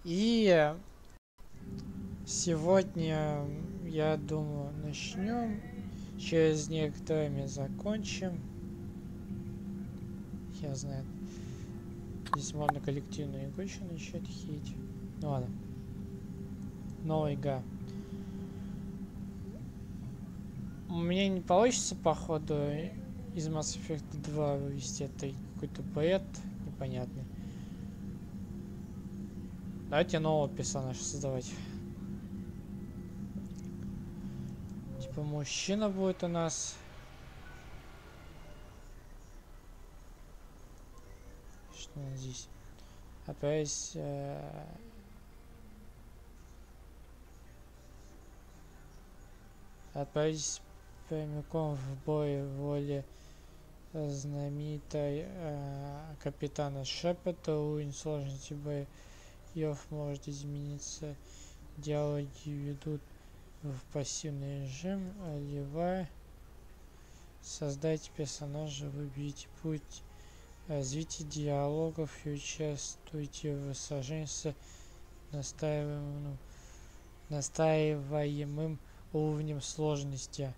И сегодня, я думаю, начнем. Через некоторое время закончим. Я знаю. Здесь можно коллективную игру еще начать хить. Ну ладно. Новая игра. У меня не получится, походу, из Mass Effect 2 вывести это какой-то бред непонятный. Давайте нового персонажа создавать. Типа мужчина будет у нас. Что у нас здесь? Опять отправить прямиком в бой воле знаменитой капитана Шепарда. Уровень сложности боев может измениться. Диалоги ведут в пассивный режим. Левая. Создайте персонажа, выберите путь развития диалогов и участвуйте в сражении с настаиваемым уровнем сложности.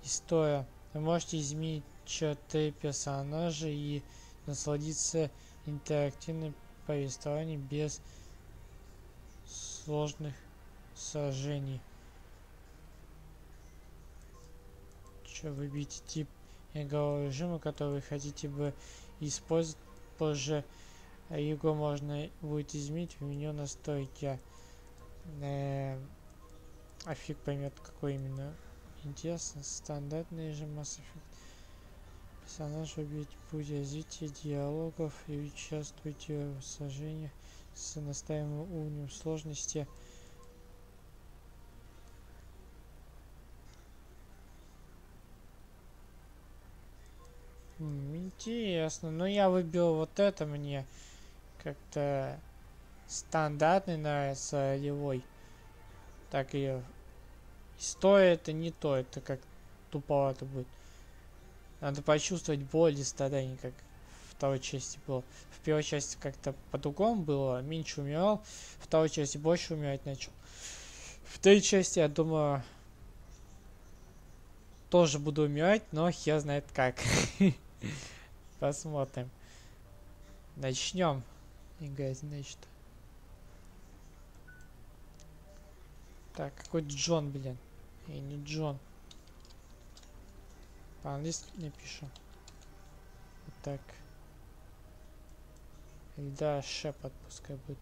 История. Вы можете изменить черты персонажа и насладиться интерактивным повествованием без сложных сражений. Выберите тип игрового режима, который вы хотите бы использовать позже. Его можно будет изменить в меню настройки. А фиг поймет, какой именно. Интересно. Стандартный режим Mass Effect. Персонаж выберите путь развития диалогов и участвуйте в сражениях с настаиваемым уровнем сложности. Интересно. Но я выбил вот это, мне как-то стандартный нравится, ролевой. Так и история это не то, это как туповато будет. Надо почувствовать боль и страдания, как в второй части было. В первой части как-то по-другому было, меньше умирал, в второй части больше умирать начал. В третьей части, я думаю, тоже буду умирать, но хер знает как. Посмотрим. Начнем играть, значит. Так, какой Джон, блин. Не Джон. По-английски напишу. Вот так. Да, Шепард пускай будет.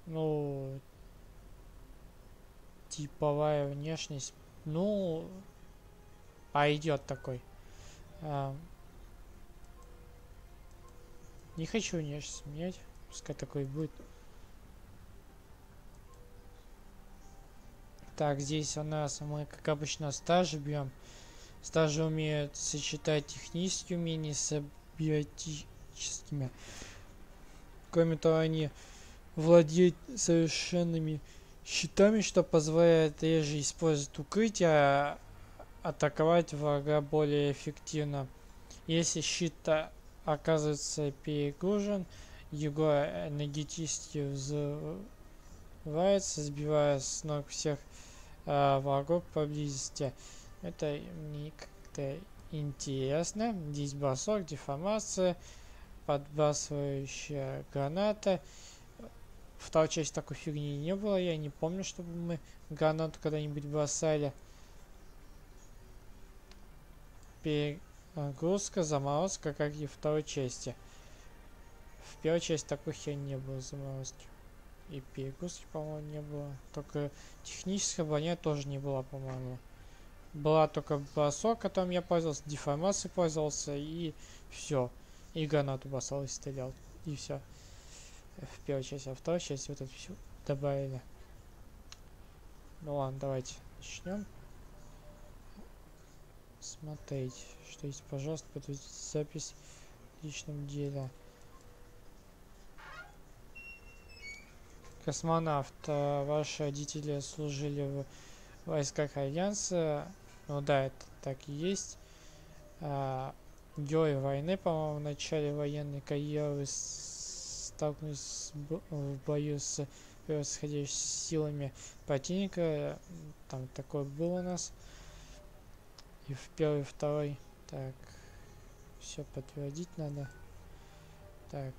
Ну, типовая внешность. Ну, пойдет такой. Не хочу внешность менять. Пускай такой будет. Так, здесь у нас мы, как обычно, стажи берем. Стажи умеют сочетать технические умения с биотическими. Кроме того, они владеют совершенными щитами, что позволяет реже использовать укрытие, а атаковать врага более эффективно. Если щит оказывается перегружен, его энергетически взрывается, сбивая с ног всех врагов поблизости. Это мне как-то интересно. Здесь бросок, деформация, подбрасывающая граната. Второй части такой фигни не было. Я не помню, чтобы мы гранату когда-нибудь бросали. Перегрузка, заморозка, как и в второй части. В первой части такой херни не было, заморозки. И перегрузки, по-моему, не было. Только техническая броня тоже не была, по-моему. Была только бросок, которым я пользовался, деформацией пользовался, и все. И гранату бросал и стрелял. И все. В первой части, а в второй части вот это все добавили. Ну ладно, давайте начнем. Смотреть, что есть, пожалуйста, подтвердите запись в личном деле. Космонавт, ваши родители служили в войсках Альянса. Ну да, это так и есть. герои войны, по-моему, в начале военной карьеры столкнулись в бою с превосходящими силами противника. Там такой был у нас. И в первый, второй. Так, все подтвердить надо. Так,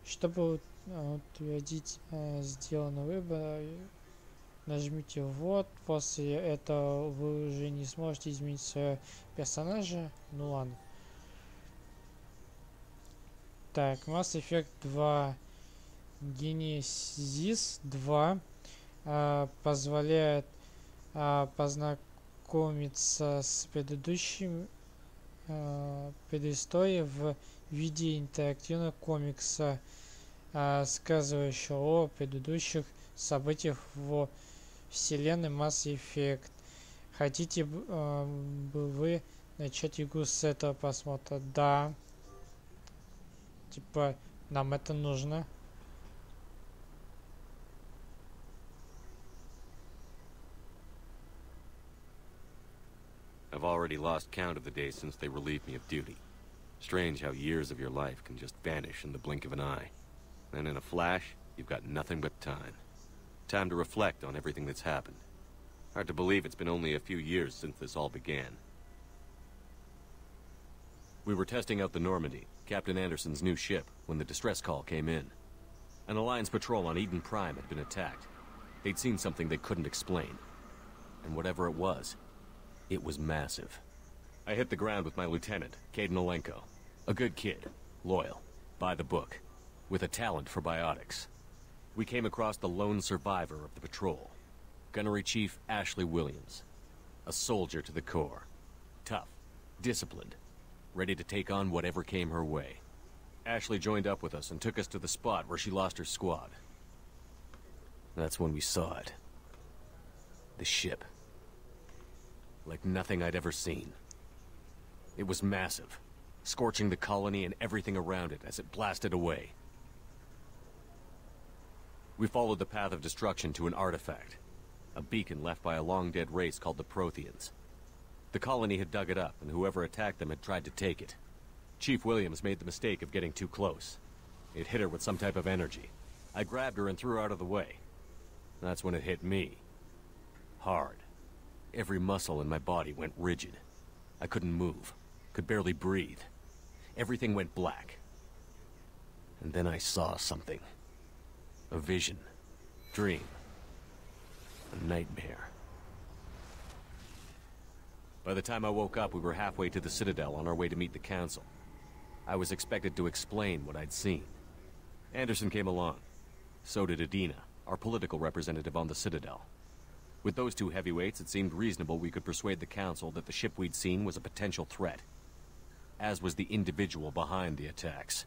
чтобы утвердить сделанный выбор, нажмите вот. После этого вы уже не сможете изменить своего персонажа. Ну ладно. Так, Mass Effect 2 Genesis 2 позволяет познакомиться с предыдущим предысторией в виде интерактивного комикса, рассказывающего о предыдущих событиях в вселенной Mass Effect. Хотите бы вы начать игру с этого просмотра? Да. Типа, нам это нужно. I've already lost count of the days since they relieved me of duty. Strange how years of your life can just vanish in the blink of an eye. And in a flash, you've got nothing but time. Time to reflect on everything that's happened. Hard to believe it's been only a few years since this all began. We were testing out the Normandy, Captain Anderson's new ship, when the distress call came in. An Alliance patrol on Eden Prime had been attacked. They'd seen something they couldn't explain. And whatever it was massive. I hit the ground with my lieutenant, Caden Olenko. A good kid, loyal, by the book, with a talent for biotics. We came across the lone survivor of the patrol, Gunnery Chief Ashley Williams. A soldier to the core. Tough, disciplined, ready to take on whatever came her way. Ashley joined up with us and took us to the spot where she lost her squad. That's when we saw it. The ship. Like nothing I'd ever seen. It was massive, scorching the colony and everything around it as it blasted away. We followed the path of destruction to an artifact, a beacon left by a long-dead race called the Protheans. The colony had dug it up, and whoever attacked them had tried to take it. Chief Williams made the mistake of getting too close. It hit her with some type of energy. I grabbed her and threw her out of the way. That's when it hit me. Hard. Every muscle in my body went rigid. I couldn't move, could barely breathe. Everything went black. And then I saw something. A vision. Dream. A nightmare. By the time I woke up, we were halfway to the Citadel on our way to meet the Council. I was expected to explain what I'd seen. Anderson came along. So did Adina, our political representative on the Citadel. With those two heavyweights, it seemed reasonable we could persuade the Council that the ship we'd seen was a potential threat, as was the individual behind the attacks.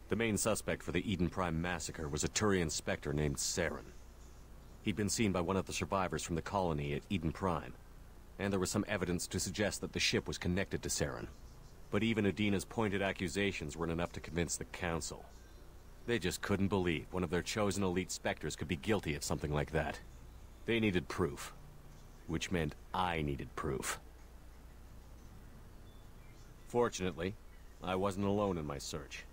The main suspect for the Eden Prime massacre was a Turian Spectre named Saren. He'd been seen by one of the survivors from the colony at Eden Prime, and there was some evidence to suggest that the ship was connected to Saren. But even Adina's pointed accusations weren't enough to convince the Council. They just couldn't believe one of their chosen elite Spectres could be guilty of something like that. They needed proof, which meant I needed proof. Fortunately, I wasn't alone in my search.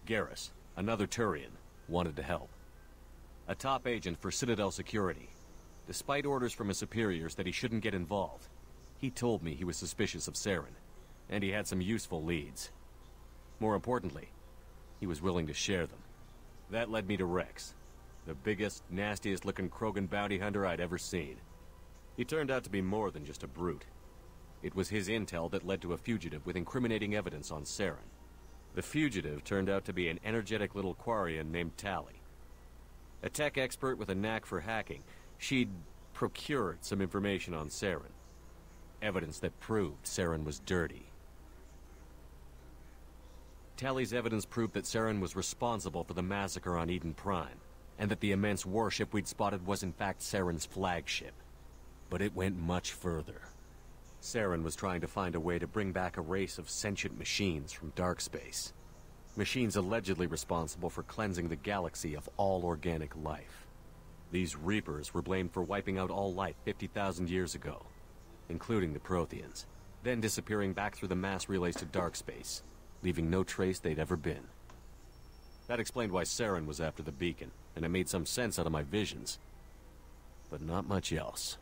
Garrus, another Turian, wanted to help. A top agent for Citadel Security. Despite orders from his superiors that he shouldn't get involved, he told me he was suspicious of Saren, and he had some useful leads. More importantly, he was willing to share them. That led me to Rex, the biggest, nastiest-looking Krogan bounty hunter I'd ever seen. He turned out to be more than just a brute. It was his intel that led to a fugitive with incriminating evidence on Saren. The fugitive turned out to be an energetic little Quarian named Tali. A tech expert with a knack for hacking, she'd procured some information on Saren. Evidence that proved Saren was dirty. Tali's evidence proved that Saren was responsible for the massacre on Eden Prime, and that the immense warship we'd spotted was in fact Saren's flagship. But it went much further. Saren was trying to find a way to bring back a race of sentient machines from dark space. Machines allegedly responsible for cleansing the galaxy of all organic life. These Reapers were blamed for wiping out all life 50,000 years ago. including the Protheans, then disappearing back through the mass relays to dark space, leaving no trace they'd ever been. That explained why Saren was after the beacon, and it made some sense out of my visions. But not much else.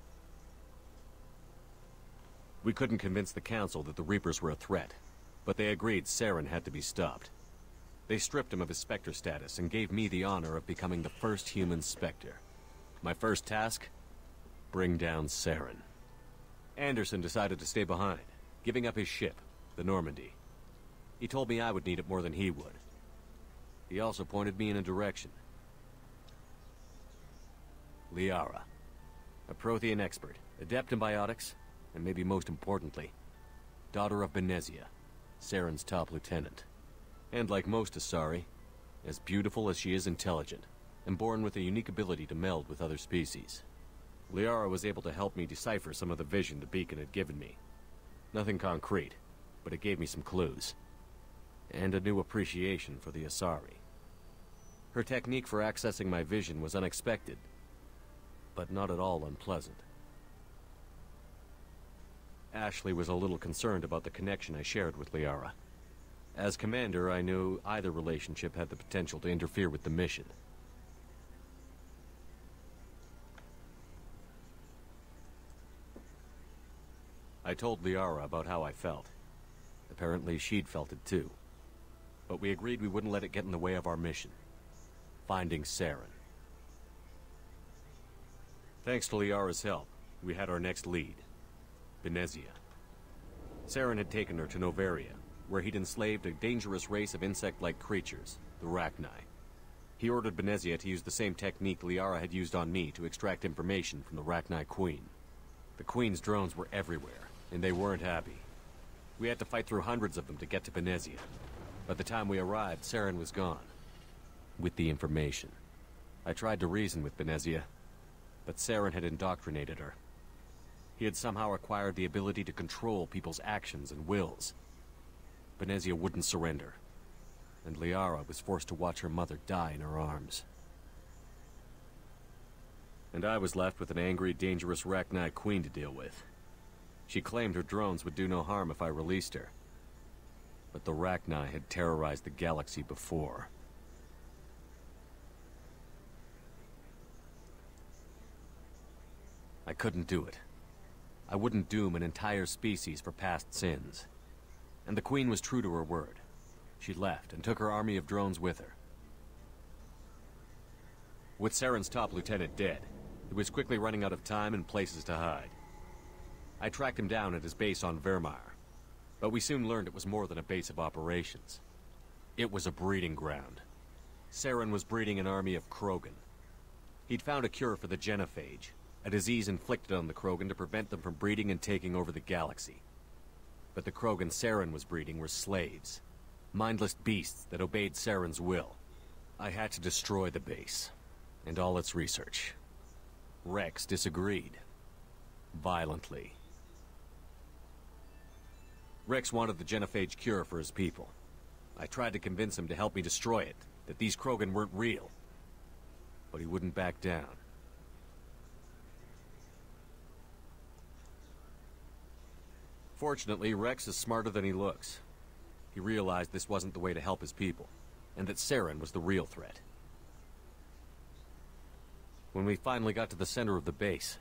We couldn't convince the Council that the Reapers were a threat, but they agreed Saren had to be stopped. They stripped him of his Spectre status and gave me the honor of becoming the first human Spectre. My first task? Bring down Saren. Anderson decided to stay behind, giving up his ship, the Normandy. He told me I would need it more than he would. He also pointed me in a direction. Liara. A Prothean expert, adept in biotics, and maybe most importantly, daughter of Benezia, Saren's top lieutenant. And like most Asari, as beautiful as she is intelligent, and born with a unique ability to meld with other species. Liara was able to help me decipher some of the vision the beacon had given me. Nothing concrete, but it gave me some clues. And a new appreciation for the Asari. Her technique for accessing my vision was unexpected, but not at all unpleasant. Ashley was a little concerned about the connection I shared with Liara. As commander, I knew either relationship had the potential to interfere with the mission. I told Liara about how I felt. Apparently she'd felt it too. But we agreed we wouldn't let it get in the way of our mission. Finding Saren. Thanks to Liara's help, we had our next lead. Benezia. Saren had taken her to Novaria, where he'd enslaved a dangerous race of insect-like creatures, the Rachni. He ordered Benezia to use the same technique Liara had used on me to extract information from the Rachni Queen. The Queen's drones were everywhere, and they weren't happy. We had to fight through hundreds of them to get to Benezia. By the time we arrived, Saren was gone. With the information. I tried to reason with Benezia, but Saren had indoctrinated her. He had somehow acquired the ability to control people's actions and wills. Benezia wouldn't surrender, and Liara was forced to watch her mother die in her arms. And I was left with an angry, dangerous Rachni Queen to deal with. She claimed her drones would do no harm if I released her. But the Rachni had terrorized the galaxy before. I couldn't do it. I wouldn't doom an entire species for past sins. And the Queen was true to her word. She left and took her army of drones with her. With Saren's top lieutenant dead, he was quickly running out of time and places to hide. I tracked him down at his base on Vermeer, but we soon learned it was more than a base of operations. It was a breeding ground. Saren was breeding an army of Krogan. He'd found a cure for the genophage, a disease inflicted on the Krogan to prevent them from breeding and taking over the galaxy. But the Krogan Saren was breeding were slaves, mindless beasts that obeyed Saren's will. I had to destroy the base, and all its research. Rex disagreed. Violently. Rex wanted the genophage cure for his people. I tried to convince him to help me destroy it, that these Krogan weren't real. But he wouldn't back down. Fortunately, Rex is smarter than he looks. He realized this wasn't the way to help his people, and that Saren was the real threat. When we finally got to the center of the base,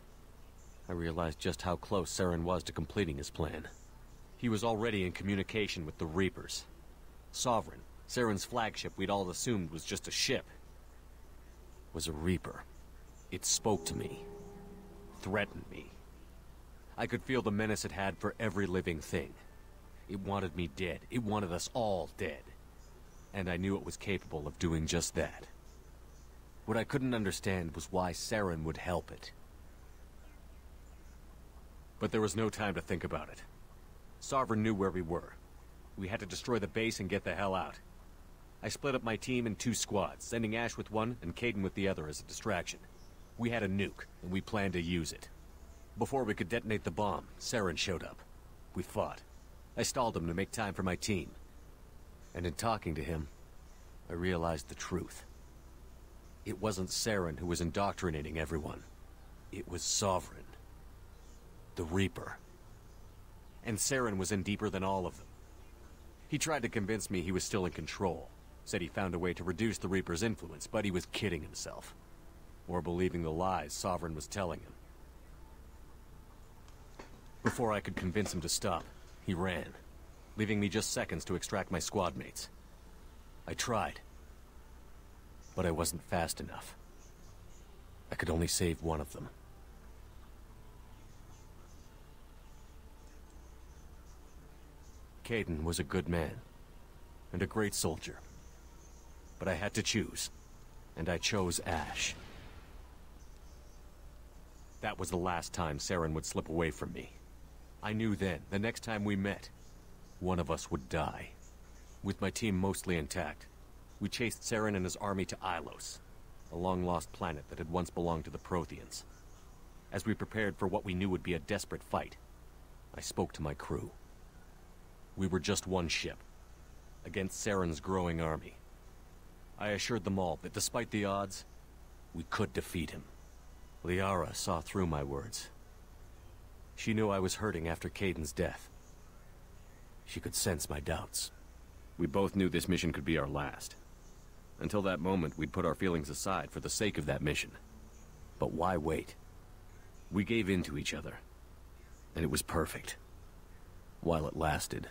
I realized just how close Saren was to completing his plan. He was already in communication with the Reapers. Sovereign, Saren's flagship we'd all assumed was just a ship, was a Reaper. It spoke to me, threatened me. I could feel the menace it had for every living thing. It wanted me dead. It wanted us all dead. And I knew it was capable of doing just that. What I couldn't understand was why Saren would help it. But there was no time to think about it. Sovereign knew where we were. We had to destroy the base and get the hell out. I split up my team in 2 squads, sending Ash with one and Caden with the other as a distraction. We had a nuke, and we planned to use it. Before we could detonate the bomb, Saren showed up. We fought. I stalled him to make time for my team. And in talking to him, I realized the truth. It wasn't Saren who was indoctrinating everyone. It was Sovereign. The Reaper. And Saren was in deeper than all of them. He tried to convince me he was still in control. Said he found a way to reduce the Reaper's influence, but he was kidding himself. Or believing the lies Sovereign was telling him. Before I could convince him to stop, he ran, leaving me just seconds to extract my squad mates. I tried, but I wasn't fast enough. I could only save one of them. Caden was a good man, and a great soldier. But I had to choose, and I chose Ash. That was the last time Saren would slip away from me. I knew then, the next time we met, one of us would die. With my team mostly intact, we chased Saren and his army to Ilos, a long-lost planet that had once belonged to the Protheans. As we prepared for what we knew would be a desperate fight, I spoke to my crew. We were just one ship, against Saren's growing army. I assured them all that despite the odds, we could defeat him. Liara saw through my words. She knew I was hurting after Caden's death. She could sense my doubts. We both knew this mission could be our last. Until that moment, we'd put our feelings aside for the sake of that mission. But why wait? We gave in to each other, and it was perfect. While it lasted.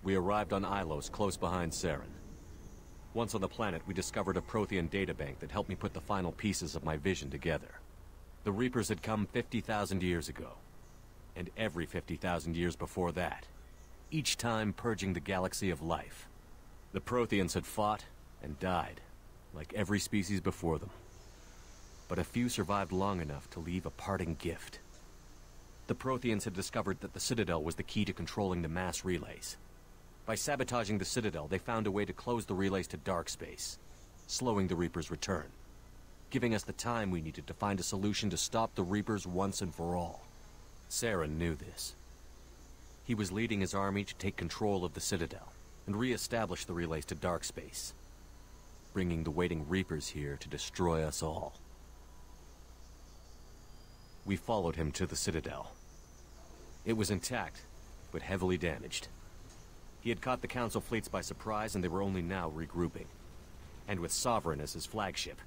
We arrived on Ilos, close behind Saren. Once on the planet, we discovered a Prothean databank that helped me put the final pieces of my vision together. The Reapers had come 50,000 years ago, and every 50,000 years before that, each time purging the galaxy of life. The Protheans had fought and died, like every species before them. But a few survived long enough to leave a parting gift. The Protheans had discovered that the Citadel was the key to controlling the mass relays. By sabotaging the Citadel, they found a way to close the relays to dark space, slowing the Reapers' return, giving us the time we needed to find a solution to stop the Reapers once and for all. Saren knew this. He was leading his army to take control of the Citadel and re-establish the relays to dark space, bringing the waiting Reapers here to destroy us all. We followed him to the Citadel. It was intact, but heavily damaged. He had caught the Council fleets by surprise, and they were only now regrouping. And with Sovereign as his flagship,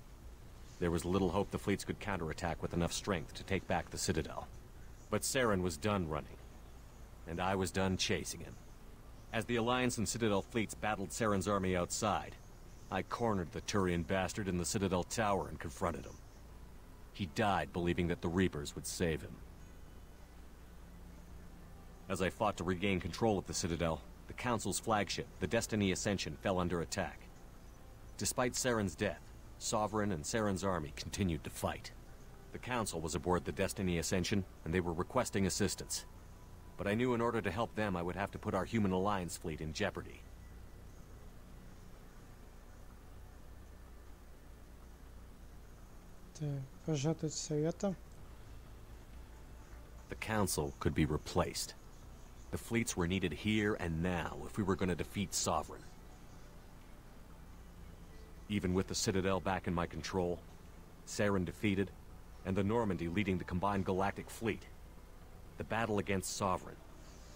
there was little hope the fleets could counterattack with enough strength to take back the Citadel. But Saren was done running, and I was done chasing him. As the Alliance and Citadel fleets battled Saren's army outside, I cornered the Turian bastard in the Citadel tower and confronted him. He died believing that the Reapers would save him. As I fought to regain control of the Citadel, the Council's flagship, the Destiny Ascension, fell under attack. Despite Saren's death, Sovereign and Saren's army continued to fight. The Council was aboard the Destiny Ascension, and they were requesting assistance. But I knew in order to help them, I would have to put our human Alliance fleet in jeopardy. Пожатать совета. The Council could be replaced. The fleets were needed here and now if we were going to defeat Sovereign. Even with the Citadel back in my control, Saren defeated, and the Normandy leading the combined galactic fleet, the battle against Sovereign,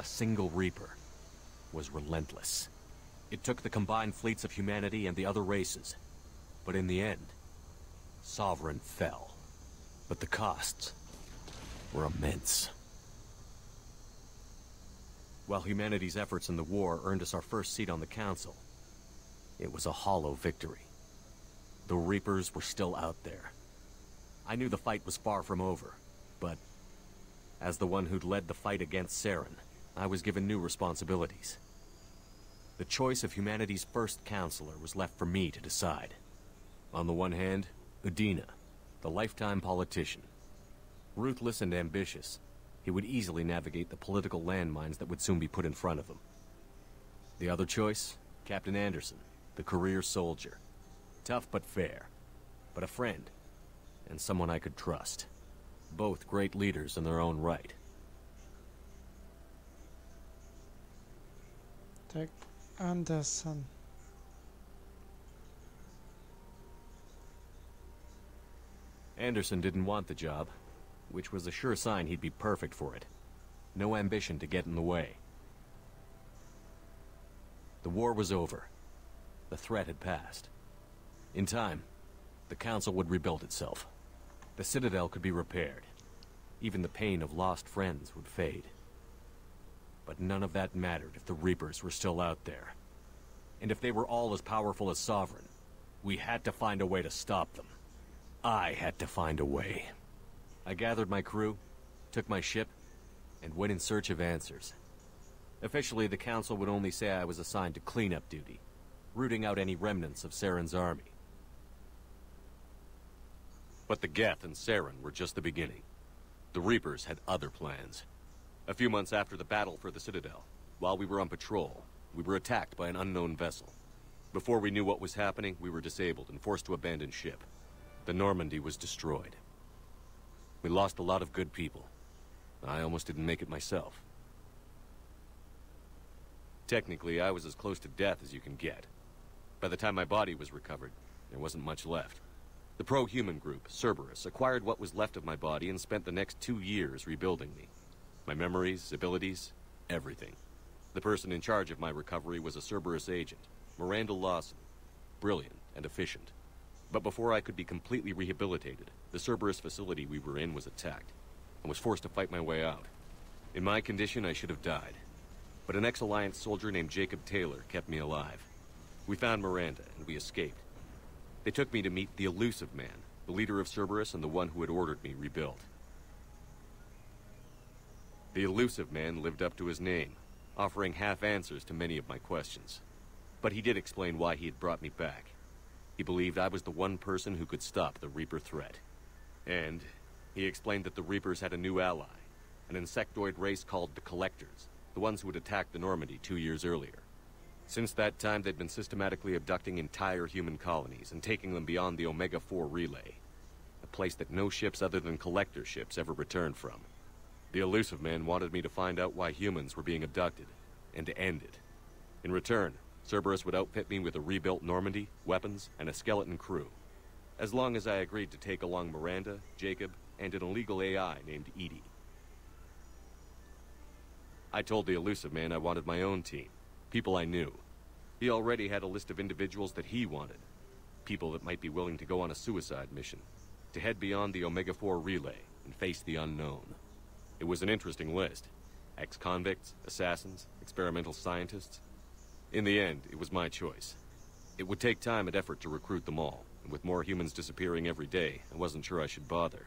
a single Reaper, was relentless. It took the combined fleets of humanity and the other races, but in the end, Sovereign fell. But the costs were immense. While humanity's efforts in the war earned us our first seat on the Council, it was a hollow victory. The Reapers were still out there. I knew the fight was far from over, but as the one who'd led the fight against Saren, I was given new responsibilities. The choice of humanity's first counselor was left for me to decide. On the one hand, Udina, the lifetime politician. Ruthless and ambitious, he would easily navigate the political landmines that would soon be put in front of him. The other choice, Captain Anderson, the career soldier. Tough but fair, but a friend, and someone I could trust. Both great leaders in their own right. Так, Андерсон. Anderson didn't want the job. which was a sure sign he'd be perfect for it. No ambition to get in the way. The war was over. The threat had passed. In time, the Council would rebuild itself. The Citadel could be repaired. Even the pain of lost friends would fade. But none of that mattered if the Reapers were still out there. And if they were all as powerful as Sovereign, we had to find a way to stop them. I had to find a way. I gathered my crew, took my ship, and went in search of answers. Officially, the Council would only say I was assigned to cleanup duty, rooting out any remnants of Saren's army. But the Geth and Saren were just the beginning. The Reapers had other plans. A few months after the battle for the Citadel, while we were on patrol, we were attacked by an unknown vessel. Before we knew what was happening, we were disabled and forced to abandon ship. The Normandy was destroyed. We lost a lot of good people. I almost didn't make it myself. Technically, I was as close to death as you can get. By the time my body was recovered, there wasn't much left. The pro-human group, Cerberus, acquired what was left of my body and spent the next 2 years rebuilding me. My memories, abilities, everything. The person in charge of my recovery was a Cerberus agent, Miranda Lawson. Brilliant and efficient. But before I could be completely rehabilitated, the Cerberus facility we were in was attacked. I was forced to fight my way out. In my condition, I should have died. But an ex-Alliance soldier named Jacob Taylor kept me alive. We found Miranda, and we escaped. They took me to meet the Elusive Man, the leader of Cerberus and the one who had ordered me rebuilt. The Elusive Man lived up to his name, offering half answers to many of my questions. But he did explain why he had brought me back. He believed I was the one person who could stop the Reaper threat. And he explained that the Reapers had a new ally, an insectoid race called the Collectors, the ones who had attacked the Normandy 2 years earlier. Since that time, they'd been systematically abducting entire human colonies and taking them beyond the Omega-4 relay, a place that no ships other than Collector ships ever returned from. The Elusive Man wanted me to find out why humans were being abducted, and to end it. In return, Cerberus would outfit me with a rebuilt Normandy, weapons, and a skeleton crew. As long as I agreed to take along Miranda, Jacob, and an illegal AI named Edie. I told the Elusive Man I wanted my own team, people I knew. He already had a list of individuals that he wanted, people that might be willing to go on a suicide mission, to head beyond the Omega-4 relay and face the unknown. It was an interesting list. Ex-convicts, assassins, experimental scientists. In the end, it was my choice. It would take time and effort to recruit them all, and with more humans disappearing every day, I wasn't sure I should bother.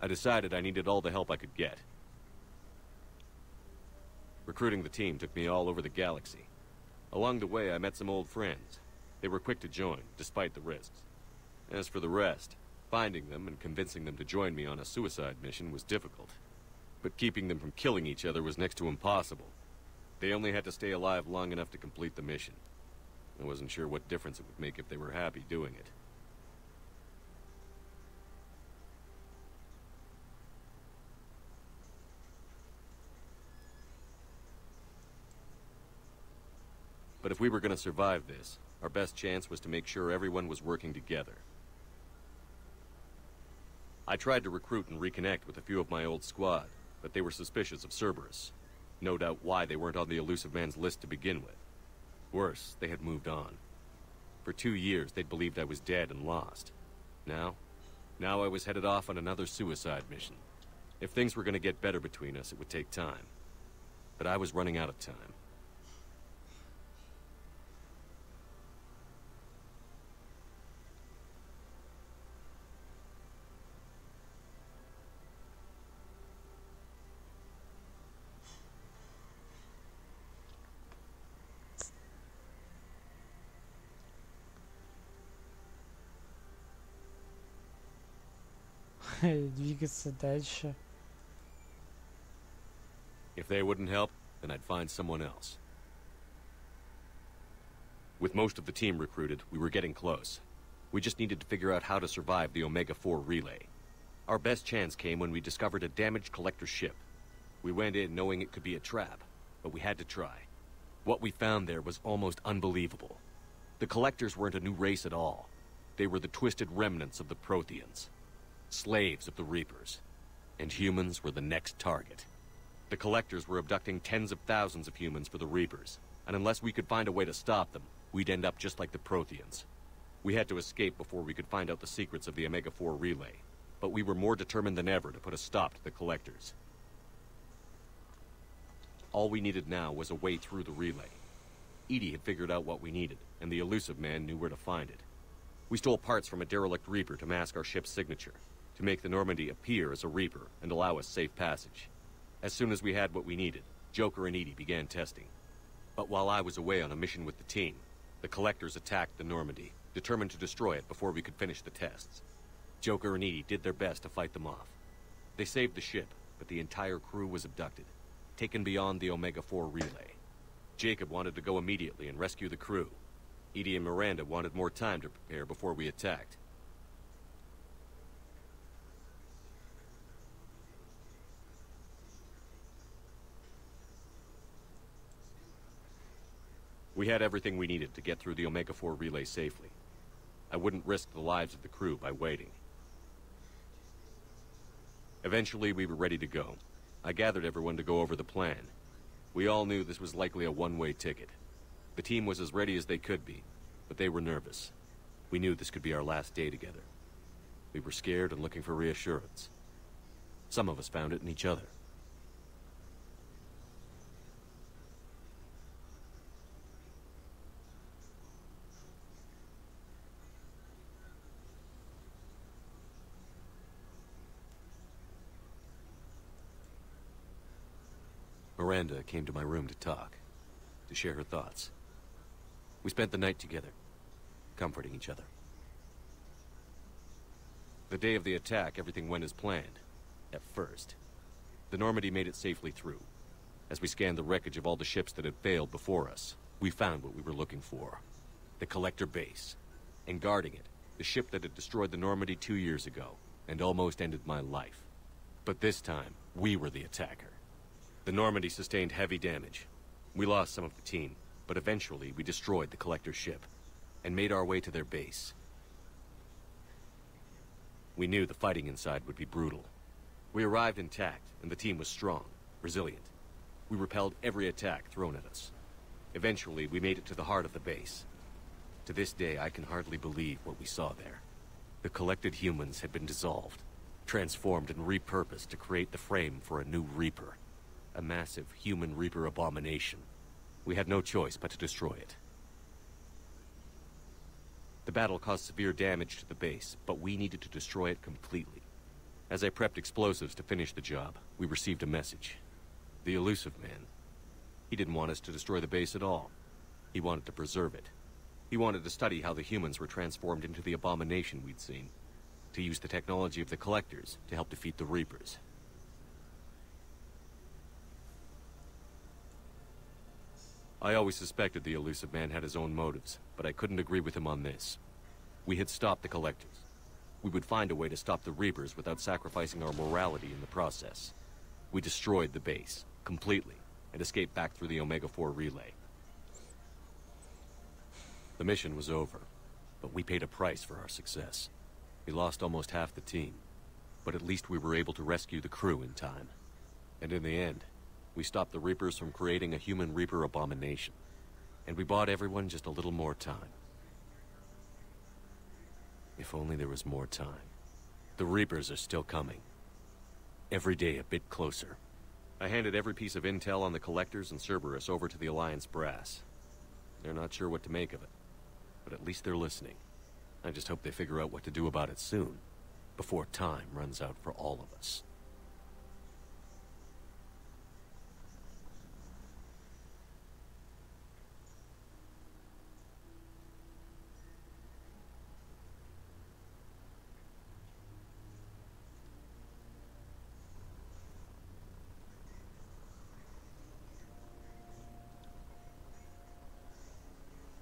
I decided I needed all the help I could get. Recruiting the team took me all over the galaxy. Along the way, I met some old friends. They were quick to join, despite the risks. As for the rest, finding them and convincing them to join me on a suicide mission was difficult. But keeping them from killing each other was next to impossible. They only had to stay alive long enough to complete the mission. I wasn't sure what difference it would make if they were happy doing it. But if we were going to survive this, our best chance was to make sure everyone was working together. I tried to recruit and reconnect with a few of my old squad, but they were suspicious of Cerberus. No doubt why they weren't on the Elusive Man's list to begin with. Worse, they had moved on. For 2 years, they'd believed I was dead and lost. Now I was headed off on another suicide mission. If things were going to get better between us, it would take time. But I was running out of time. Двигаться дальше. If they wouldn't help, then I'd find someone else. With most of the team recruited, we were getting close. We just needed to figure out how to survive the Omega-4 relay, Our best chance came when we discovered a damaged collector ship. We went in knowing it could be a trap, but we had to try. What we found there was almost unbelievable. The collectors weren't a new race at all. They were the twisted remnants of the Protheans, slaves of the Reapers, and humans were the next target. The collectors were abducting tens of thousands of humans for the Reapers, and unless we could find a way to stop them, we'd end up just like the Protheans. We had to escape before we could find out the secrets of the Omega-4 relay, but we were more determined than ever to put a stop to the collectors. All we needed now was a way through the relay. Edie had figured out what we needed, and the elusive man knew where to find it. We stole parts from a derelict Reaper to mask our ship's signature, to make the Normandy appear as a Reaper and allow us safe passage. As soon as we had what we needed, Joker and Edie began testing. But while I was away on a mission with the team, the collectors attacked the Normandy, determined to destroy it before we could finish the tests. Joker and Edie did their best to fight them off. They saved the ship, but the entire crew was abducted, taken beyond the Omega-4 relay. Jacob wanted to go immediately and rescue the crew. Edie and Miranda wanted more time to prepare before we attacked. We had everything we needed to get through the Omega-4 relay safely. I wouldn't risk the lives of the crew by waiting. Eventually, we were ready to go. I gathered everyone to go over the plan. We all knew this was likely a one-way ticket. The team was as ready as they could be, but they were nervous. We knew this could be our last day together. We were scared and looking for reassurance. Some of us found it in each other. Miranda came to my room to talk, to share her thoughts. We spent the night together, comforting each other. The day of the attack, everything went as planned, at first. The Normandy made it safely through. As we scanned the wreckage of all the ships that had failed before us, we found what we were looking for. The Collector base. And guarding it, the ship that had destroyed the Normandy 2 years ago, and almost ended my life. But this time, we were the attacker. The Normandy sustained heavy damage. We lost some of the team, but eventually we destroyed the Collector ship, and made our way to their base. We knew the fighting inside would be brutal. We arrived intact, and the team was strong, resilient. We repelled every attack thrown at us. Eventually, we made it to the heart of the base. To this day, I can hardly believe what we saw there. The collected humans had been dissolved, transformed and repurposed to create the frame for a new Reaper. A massive human Reaper abomination. We had no choice but to destroy it. The battle caused severe damage to the base, but we needed to destroy it completely. As I prepped explosives to finish the job, we received a message. The elusive man. He didn't want us to destroy the base at all. He wanted to preserve it. He wanted to study how the humans were transformed into the abomination we'd seen. To use the technology of the Collectors to help defeat the Reapers. I always suspected the elusive man had his own motives, but I couldn't agree with him on this. We had stopped the Collectors. We would find a way to stop the Reapers without sacrificing our morality in the process. We destroyed the base, completely, and escaped back through the Omega-4 relay. The mission was over, but we paid a price for our success. We lost almost half the team, but at least we were able to rescue the crew in time. And in the end, we stopped the Reapers from creating a human Reaper abomination. And we bought everyone just a little more time. If only there was more time. The Reapers are still coming. Every day a bit closer. I handed every piece of intel on the Collectors and Cerberus over to the Alliance brass. They're not sure what to make of it, but at least they're listening. I just hope they figure out what to do about it soon, before time runs out for all of us.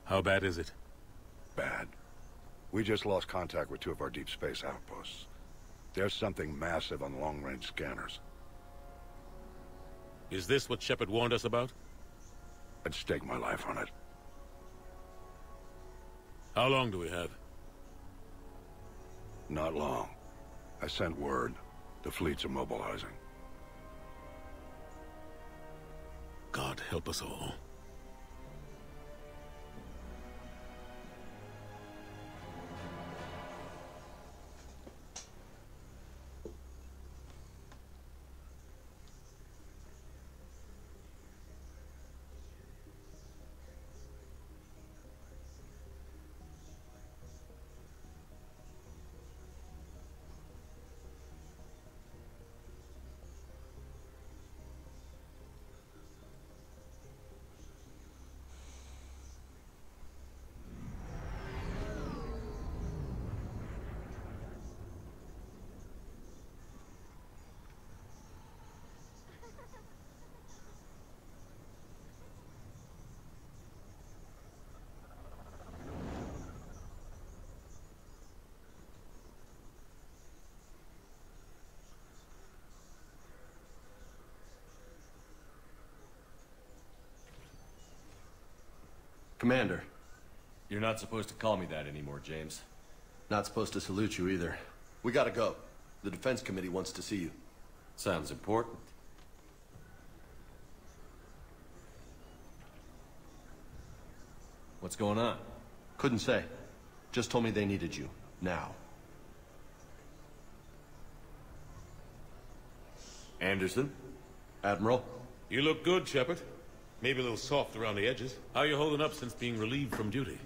How bad is it? Bad. We just lost contact with 2 of our deep space outposts. There's something massive on long-range scanners. Is this what Shepard warned us about? I'd stake my life on it. How long do we have? Not long. I sent word. The fleets are mobilizing. God help us all. Commander. You're not supposed to call me that anymore, James. Not supposed to salute you either. We gotta go. The Defense Committee wants to see you. Sounds important. What's going on? Couldn't say. Just told me they needed you. Now. Anderson? Admiral? You look good, Shepard. Maybe a little soft around the edges. How you holding up since being relieved from duty?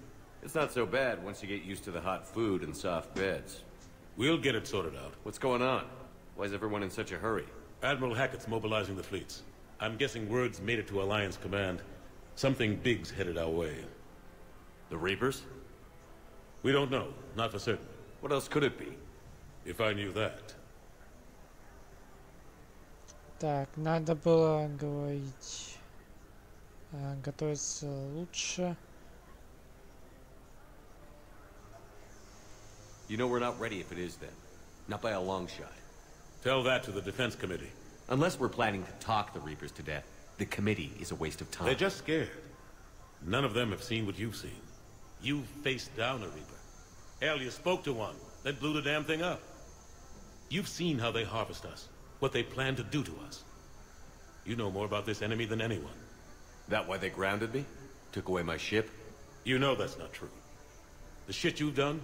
It's not so bad once you get used to the hot food and soft beds. We'll get it sorted out. What's going on? Why is everyone in such a hurry? Admiral Hackett's mobilizing the fleets. I'm guessing word's made it to Alliance Command. Something big's headed our way. The Reapers? We don't know. Not for certain. What else could it be? If I knew that. Так, надо было говорить... готовиться лучше. You know we're not ready if it is then. Not by a long shot. Tell that to the Defense Committee. Unless we're planning to talk the Reapers to death, the committee is a waste of time. They're just scared. None of them have seen what you've seen. You faced down a Reaper. Hell, you spoke to one, then blew the damn thing up. You've seen how they harvest us, what they plan to do to us. You know more about this enemy than anyone. That why they grounded me? Took away my ship? You know that's not true. The shit you've done,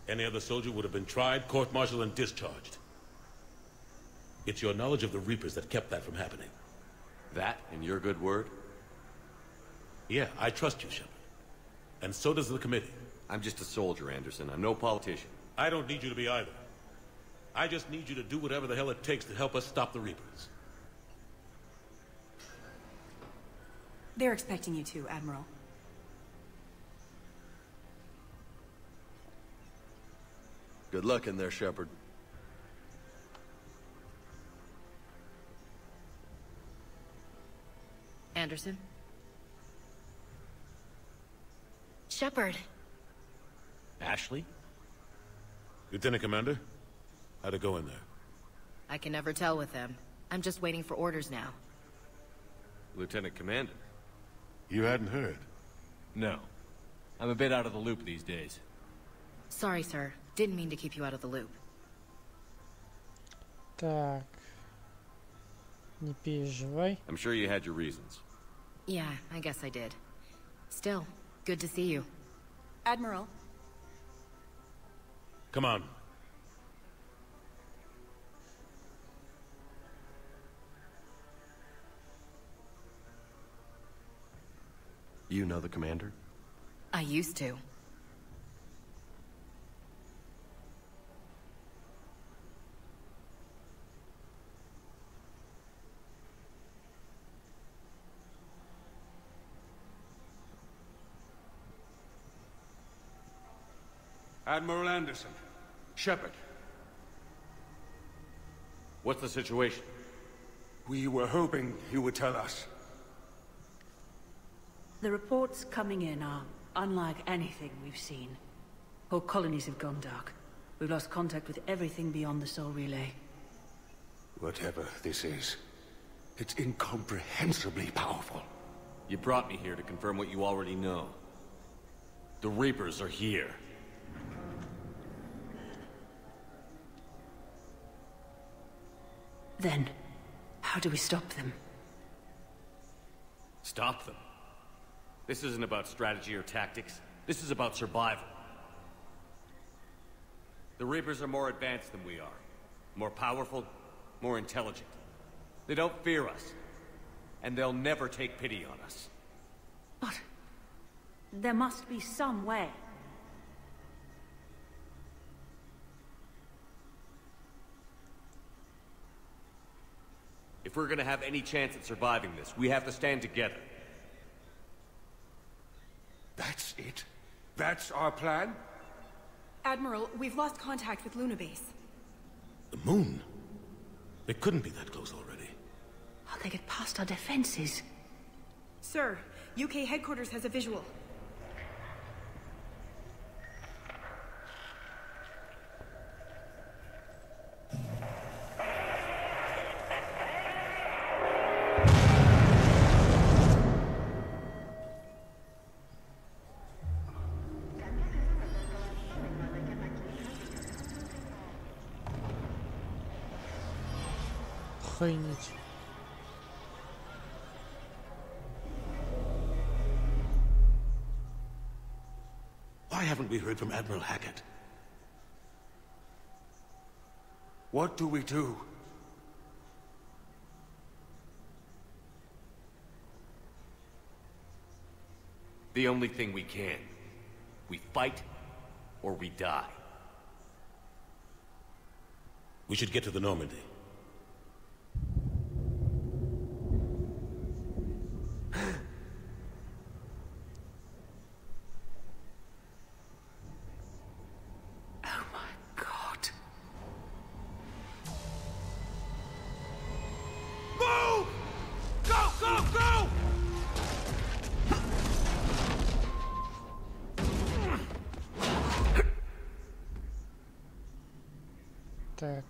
any other soldier would have been tried, court-martialed, and discharged. It's your knowledge of the Reapers that kept that from happening. That and your good word? Yeah, I trust you, Shepard. And so does the committee. I'm just a soldier, Anderson. I'm no politician. I don't need you to be either. I just need you to do whatever the hell it takes to help us stop the Reapers. They're expecting you to, Admiral. Good luck in there, Shepard. Anderson? Shepard. Ashley? Lieutenant Commander, how'd it go in there? I can never tell with them. I'm just waiting for orders now. Lieutenant Commander? You hadn't heard? No. I'm a bit out of the loop these days. Sorry, sir. Didn't mean to keep you out of the loop. Так. Не переживай. I'm sure you had your reasons. Yeah, I guess I did. Still, good to see you. Admiral. Come on. You know the commander? I used to. Admiral Anderson. Shepard. What's the situation? We were hoping you would tell us. The reports coming in are unlike anything we've seen. Whole colonies have gone dark. We've lost contact with everything beyond the Soul Relay. Whatever this is, it's incomprehensibly powerful. You brought me here to confirm what you already know. The Reapers are here. Then, how do we stop them? Stop them? This isn't about strategy or tactics. This is about survival. The Reapers are more advanced than we are. More powerful, more intelligent. They don't fear us. And they'll never take pity on us. But there must be some way. If we're gonna have any chance at surviving this, we have to stand together. That's it? That's our plan? Admiral, we've lost contact with Luna Base. The moon? They couldn't be that close already. How they get past our defenses? Sir, UK headquarters has a visual. Охренеть. Why haven't we heard from Admiral Hackett? What do we do? The only thing we can. We fight, or we die. We should get to the Normandy. Oh my god. Move! Go, go, go! Так.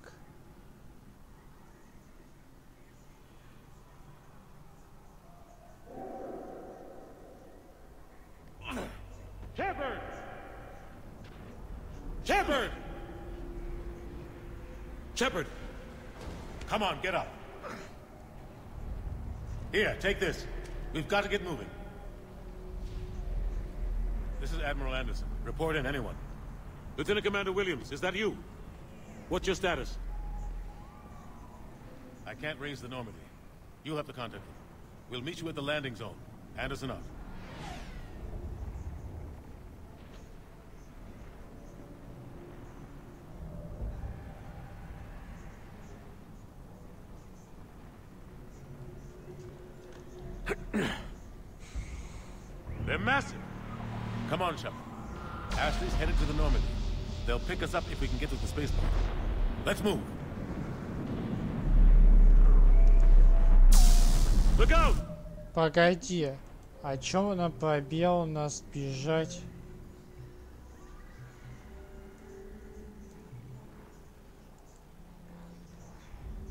Shepard! Shepard! Shepard! Come on, get up. Here, take this. We've got to get moving. This is Admiral Anderson. Report in, anyone. Lieutenant Commander Williams, is that you? What's your status? I can't raise the Normandy. You'll have to contact them. We'll meet you at the landing zone. Anderson out. They're massive. Come on, Shepard. Ashley's headed to the Normandy. They'll pick us up if we can get to the spaceport. Let's move. Look out! Погоди. А чё на пробел у нас бежать?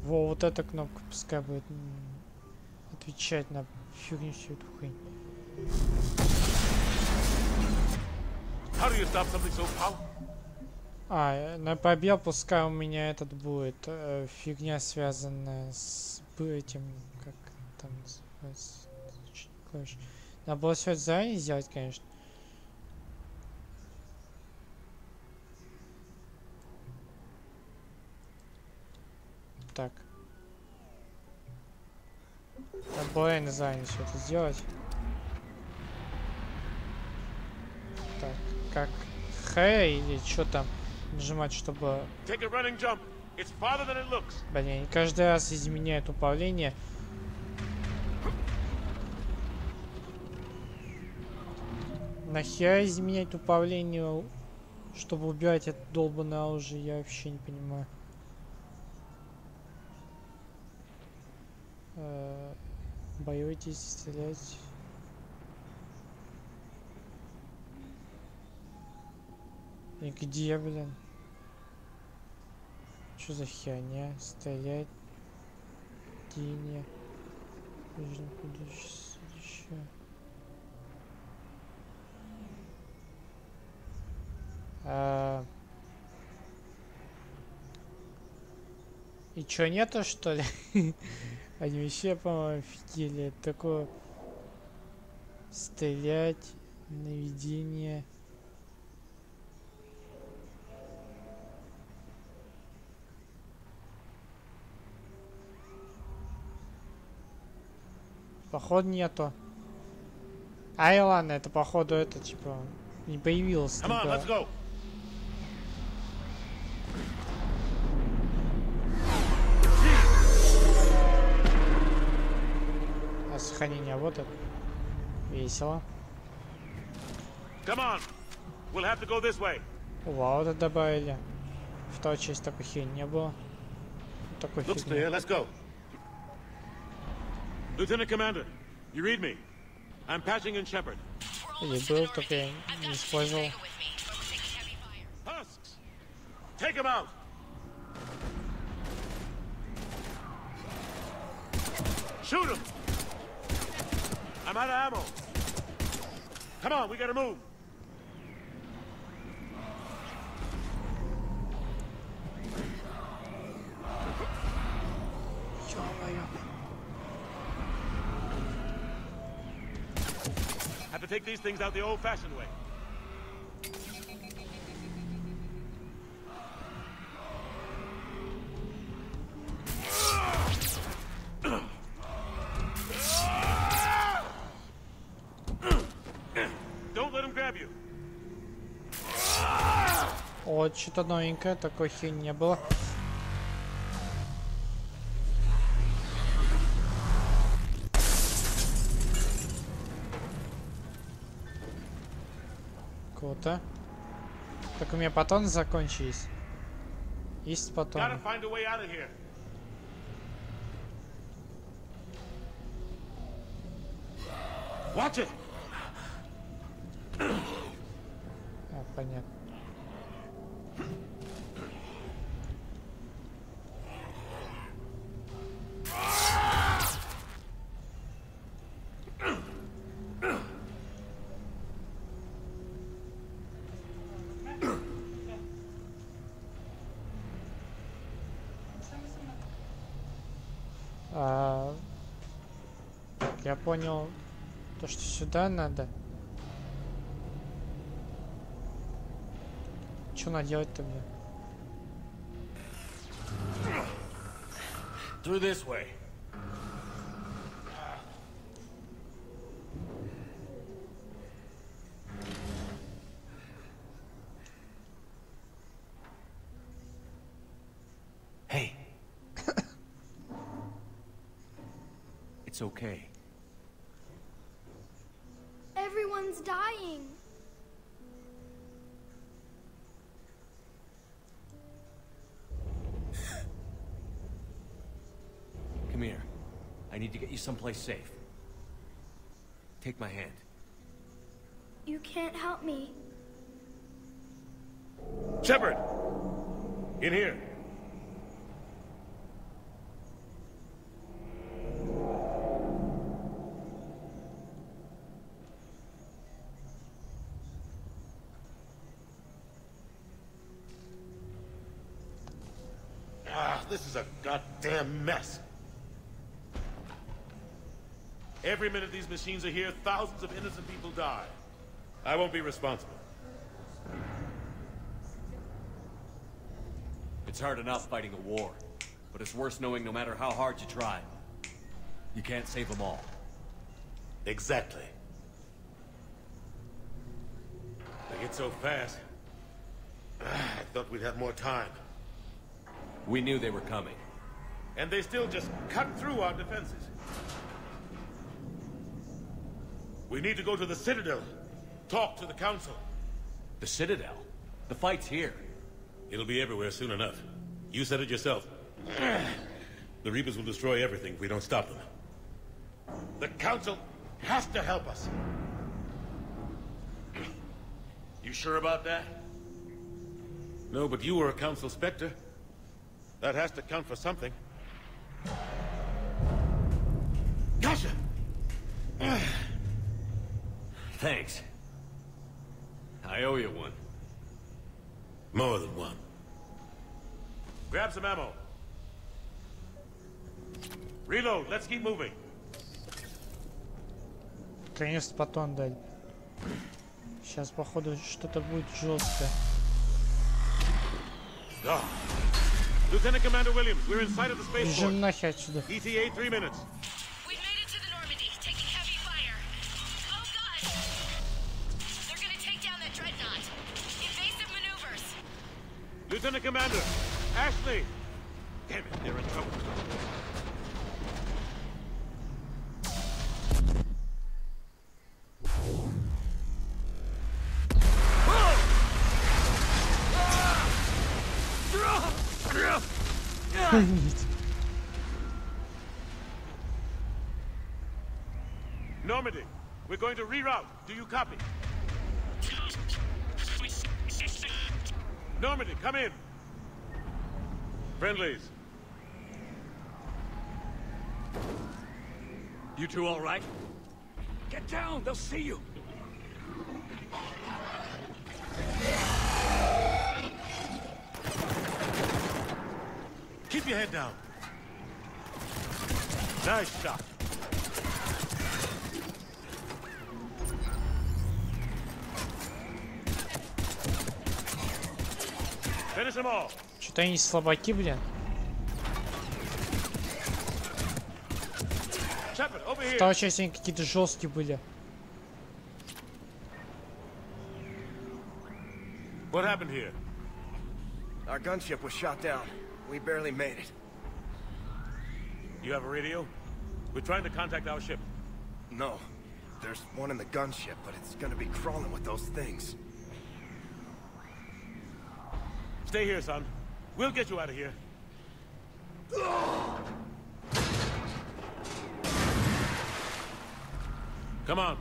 Во, вот эта кнопка пускай будет отвечать на фигню всю эту хрень. How do you stop something so powerful? А, на пробел пускай у меня этот будет фигня, связанная с этим, как там называется, клавиш. Надо было все это заранее сделать, конечно. Так. Надо было реально заранее все это сделать. Так, как Х или что там нажимать, чтобы... Take a running jump. It's farther than it looks. Блин, они каждый раз изменяют управление. Нахера изменять управление, чтобы убивать это долбанное оружие, я вообще не понимаю. Боитесь стрелять? И где, блин? Что за херня? Стрелять. Тени. И чё, нету, что ли? Они вообще, по-моему, офигели. Такое... Стрелять. Наведение. Походу нету. Ай, ладно, это походу это типа не появилось. Come on, let's go. А сохранение вот это. Весело. Come on. We'll have to go this way. Вау, это добавили. Вторая часть такой херни не было. Такой Looks фигни. clear. Let's go. Lieutenant Commander, you read me. I'm patching in Shepard. Или был, только я не использовал. Husks! Take him out! Shoot him! I'm out of ammo. Come on, we gotta move. Have to take these things out the old-fashioned way. Don't let him grab you. Вот что-то новенькое, такой херни не было. Круто. Так у меня патроны закончились. Есть патроны. Gotta find a way out of here. Watch it. А, понятно. Я понял, то, что сюда надо. Что надо делать-то мне? Through this way. Hey. It's okay. Everyone's dying. Come here. I need to get you someplace safe. Take my hand. You can't help me. Shepard! In here. This is a goddamn mess. Every minute these machines are here, thousands of innocent people die. I won't be responsible. It's hard enough fighting a war, but it's worse knowing no matter how hard you try, you can't save them all. Exactly. They get so fast. I thought we'd have more time. We knew they were coming. And they still just cut through our defenses. We need to go to the Citadel. Talk to the Council. The Citadel? The fight's here. It'll be everywhere soon enough. You said it yourself. The Reapers will destroy everything if we don't stop them. The Council has to help us. You sure about that? No, but you were a Council Spectre. That has to count for something. Gotcha! Thanks. I owe you one. More than one. Grab some ammo. Reload, let's keep moving. Конечно, патрон дали. Сейчас, походу, что-то будет жесткое. Ah. Lieutenant Commander Williams, we're in sight of the spaceport. Бежим нахер отсюда. ETA 3 minutes. We've made it to the Normandy, taking heavy fire. Oh god! They're gonna take down that dreadnought. Evasive maneuvers. Lieutenant Commander, Ashley! Damn it, they're in trouble. Normandy, we're going to reroute. Do you copy? Normandy, come in. Friendlies. You two all right? Get down, they'll see you. Keep your head down. Nice shot. Finish them all. Что-то они слабаки, блин. Shepard, over here. Вторая часть они какие-то жесткие были. What happened here? Our gunship was shot down. We barely made it. You have a radio? We're trying to contact our ship. No. There's one in the gunship, but it's gonna be crawling with those things. Stay here, son. We'll get you out of here. Come on.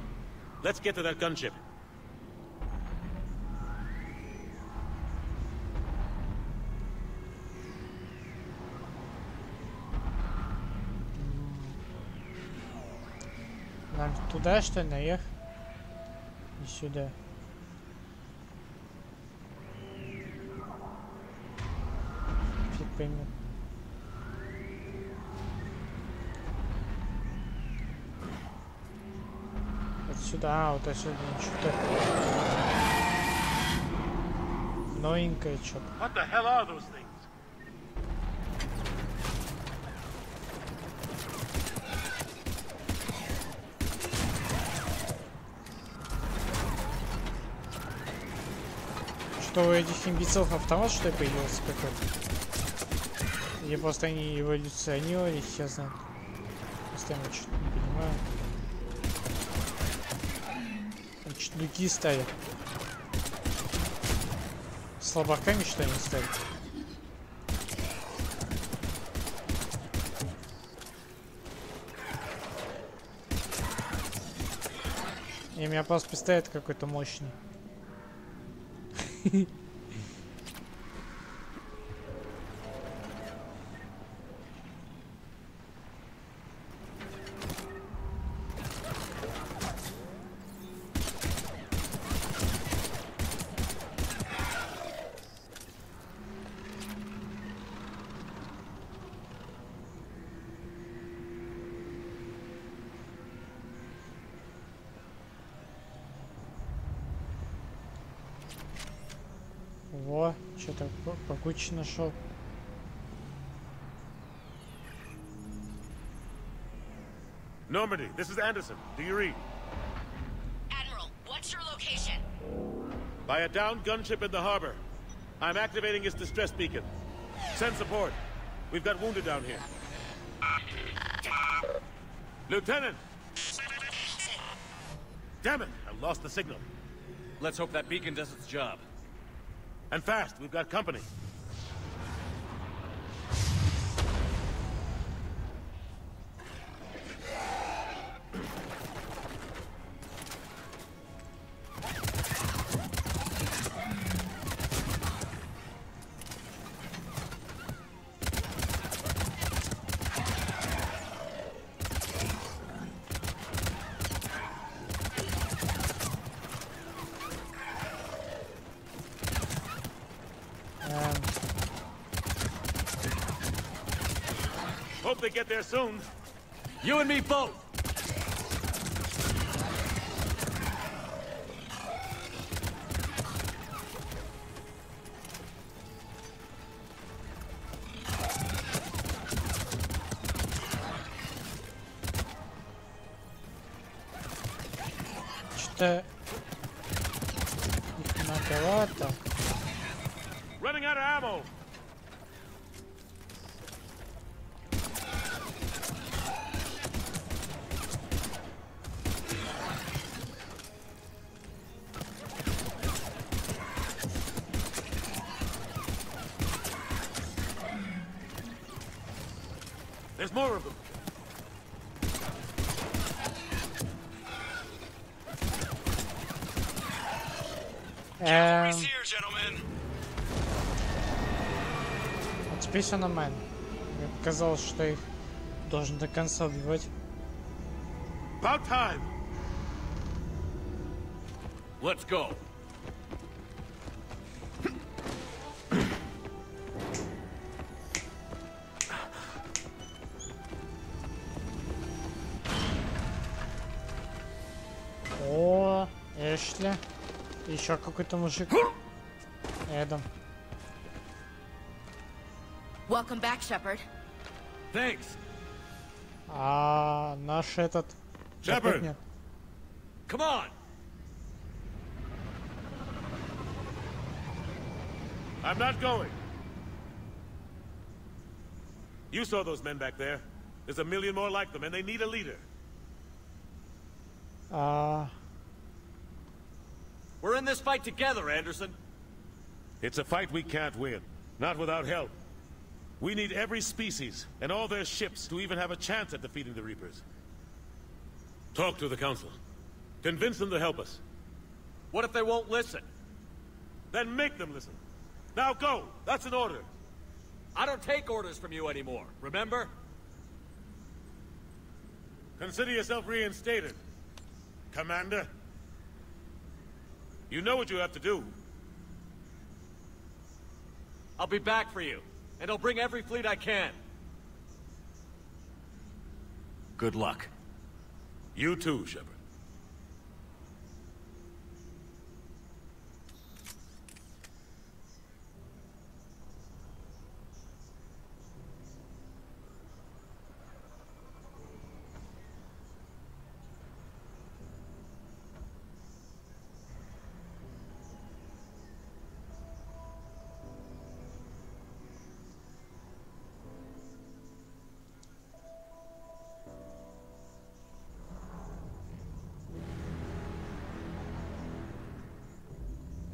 Let's get to that gunship. Нам туда, что ли, наверх? И сюда. Фиг поймет. Отсюда, вот отсюда что-то новенькое что-то. What the hell are those things? Что у этих имбецилов автомат, что ли, появился какой-то? Или просто они эволюционировали, я знаю. Просто я что-то не понимаю. Они что-то другие стали. Слабаками, что они стали? И у меня просто пистолет какой-то мощный. Во, что-то покуче нашел. Normandy, this is Anderson. Do you read? Admiral, what's your location? By a downed gunship in the harbor. I'm activating its distress beacon. Send support. We've got wounded down here. Lieutenant! Damn it! I lost the signal. Let's hope that beacon does its job. And fast, we've got company. Hope they get there soon. You and me both! Что-то их многовато. Running out of ammo. There's more of them. Here, gentlemen. А теперь все нормально. Мне показалось, что их должен до конца убивать. About time. Let's go. О, Эшли. Еще какой-то мужик. Эдом. Welcome back, Shepard. Thanks. А наш этот... Shepard. Опять нет. Come on. I'm not going. You saw those men back there. There's a million more like them, and they need a leader. We're in this fight together, Anderson. It's a fight we can't win. Not without help. We need every species and all their ships to even have a chance at defeating the Reapers. Talk to the Council. Convince them to help us. What if they won't listen? Then make them listen. Now go! That's an order. I don't take orders from you anymore, remember? Consider yourself reinstated, Commander. You know what you have to do. I'll be back for you, and I'll bring every fleet I can. Good luck. You too, Shepard.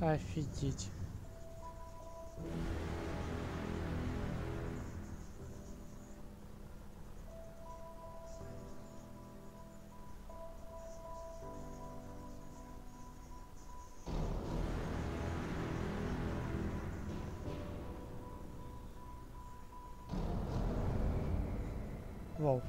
Офигеть. Вау.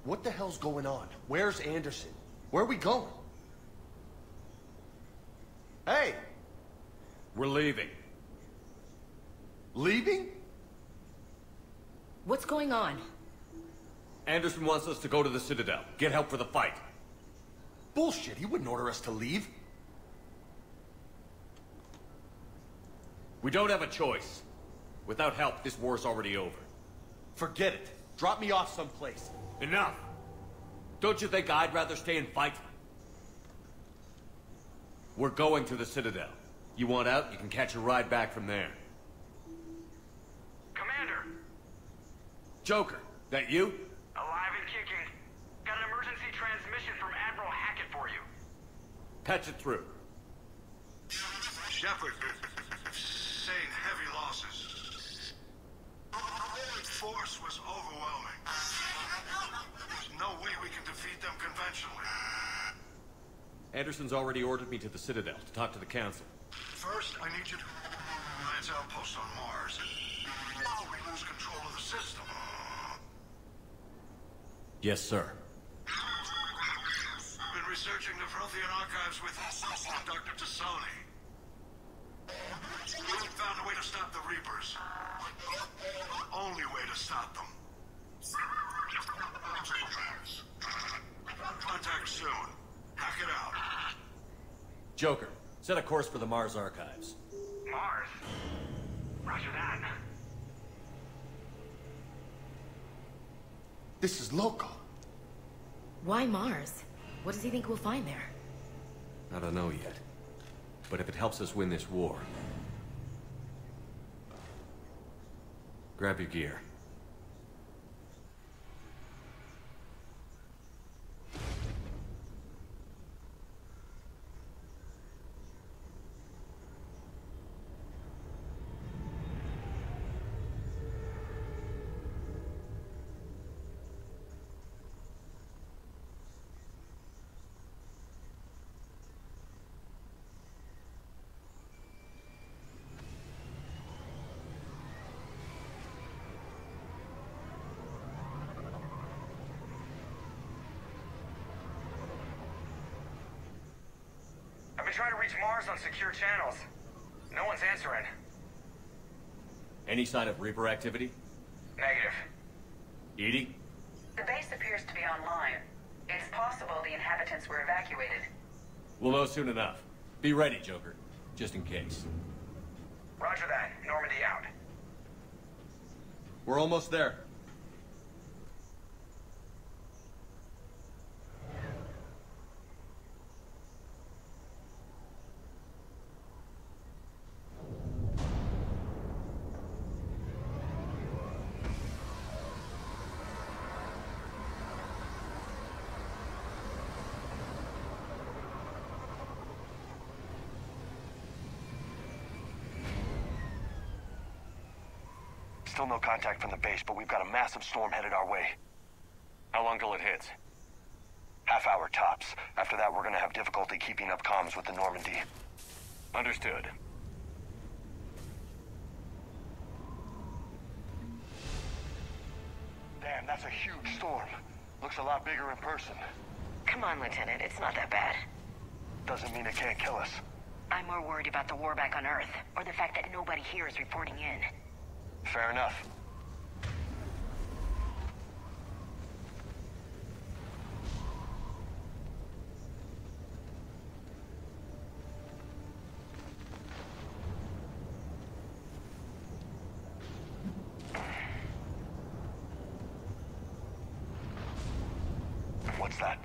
What the hell's going on? Where's Anderson? Where are we going? Hey! We're leaving. Leaving? What's going on? Anderson wants us to go to the Citadel. Get help for the fight. Bullshit, he wouldn't order us to leave. We don't have a choice. Without help, this war's already over. Forget it. Drop me off someplace. Enough! Don't you think I'd rather stay and fight? We're going to the Citadel. You want out, you can catch a ride back from there. Commander! Joker, that you? Alive and kicking. Got an emergency transmission from Admiral Hackett for you. Patch it through. Shepard, sustained heavy losses. The force was overwhelming. There's no way we can defeat them conventionally. Anderson's already ordered me to the Citadel to talk to the Council. First, I need you to Alliance outpost on Mars. Now we lose control of the system. Yes, sir. Been researching the Prothean archives with Dr. Tassoni. We found a way to stop the Reapers. The only way to stop them. Contact soon. Hack it out. Joker, set a course for the Mars archives. Mars? Roger that. This is local. Why Mars? What does he think we'll find there? I don't know yet. But if it helps us win this war... Grab your gear. I've been trying to reach Mars on secure channels. No one's answering. Any sign of Reaper activity? Negative. Edie? The base appears to be online. It's possible the inhabitants were evacuated. We'll know soon enough. Be ready, Joker. Just in case. Roger that. Normandy out. We're almost there. Still no contact from the base, but we've got a massive storm headed our way. How long till it hits? Half hour tops. After that, we're gonna have difficulty keeping up comms with the Normandy. Understood. Damn, that's a huge storm. Looks a lot bigger in person. Come on, Lieutenant, it's not that bad. Doesn't mean it can't kill us. I'm more worried about the war back on Earth, or the fact that nobody here is reporting in. Fair enough. What's that?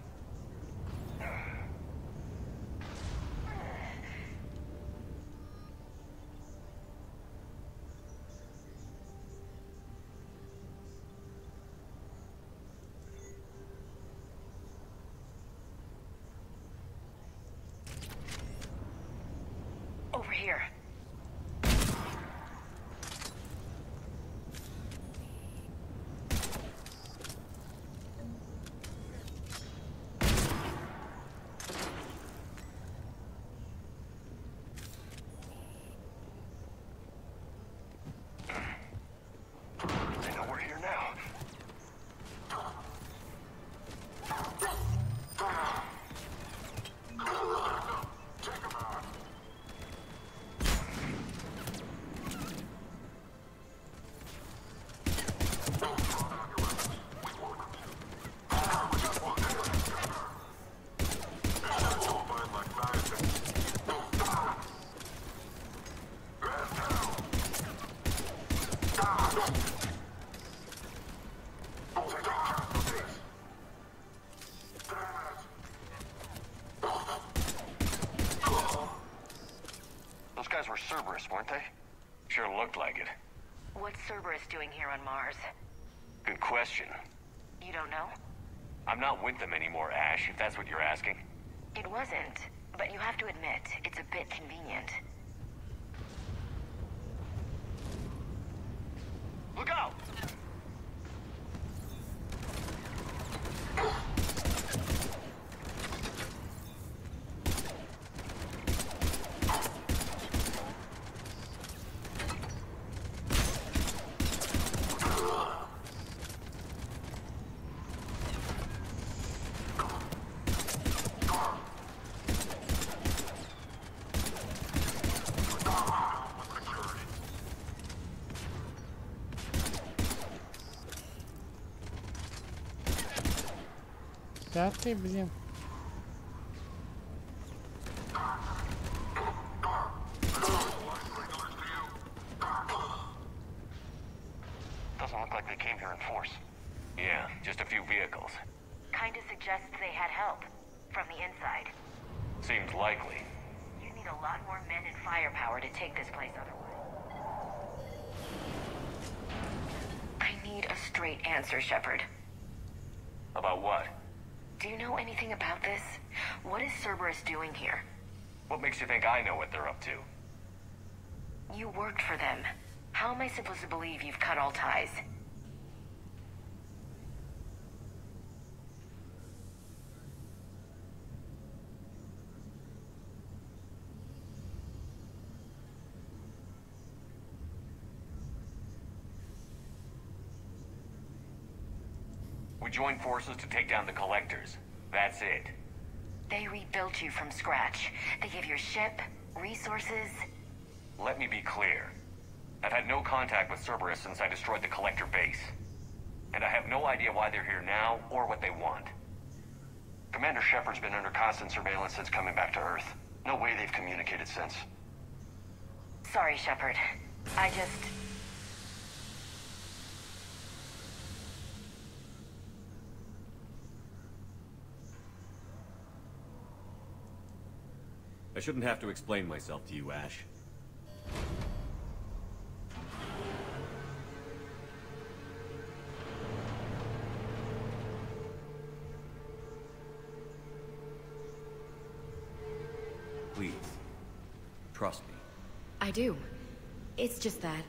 Those guys were Cerberus, weren't they? Sure looked like it. What's Cerberus doing here on Mars? Good question. You don't know? I'm not with them anymore, Ash, if that's what you're asking. It wasn't, but you have to admit, it's a bit convenient. Look out! Да ты, блин. Doesn't look like they came here in force. Yeah, just a few vehicles. Kinda suggests they had help. From the inside. Seems likely. You need a lot more men and firepower to take this place otherwise. I need a straight answer, Shepard. About what? Do you know anything about this? What is Cerberus doing here? What makes you think I know what they're up to? You worked for them. How am I supposed to believe you've cut all ties? We joined forces to take down the Collectors. That's it. They rebuilt you from scratch. They gave you a ship, resources. Let me be clear. I've had no contact with Cerberus since I destroyed the Collector base. And I have no idea why they're here now, or what they want. Commander Shepard's been under constant surveillance since coming back to Earth. No way they've communicated since. Sorry, Shepard. I just... I shouldn't have to explain myself to you, Ash. Please, trust me. I do. It's just that...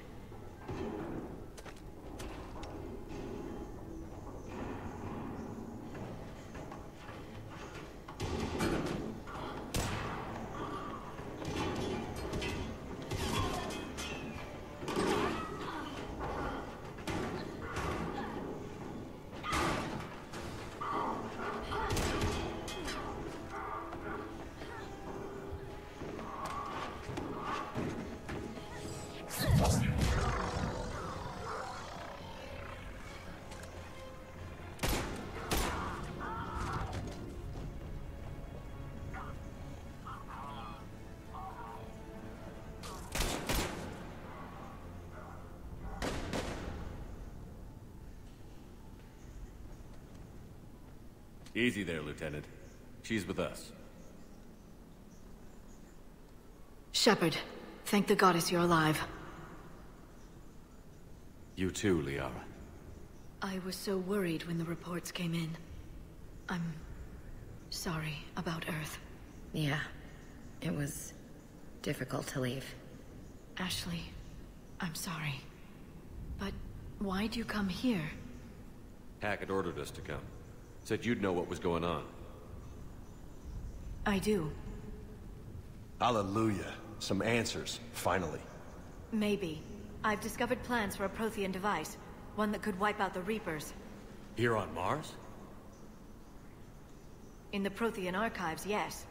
Easy there, Lieutenant. She's with us. Shepard, thank the goddess you're alive. You too, Liara. I was so worried when the reports came in. I'm sorry about Earth. Yeah. It was difficult to leave. Ashley, I'm sorry. But why'd you come here? Hackett ordered us to come. Said you'd know what was going on. I do. Hallelujah. Some answers, finally. Maybe. I've discovered plans for a Prothean device. One that could wipe out the Reapers. Here on Mars? In the Prothean archives, yes.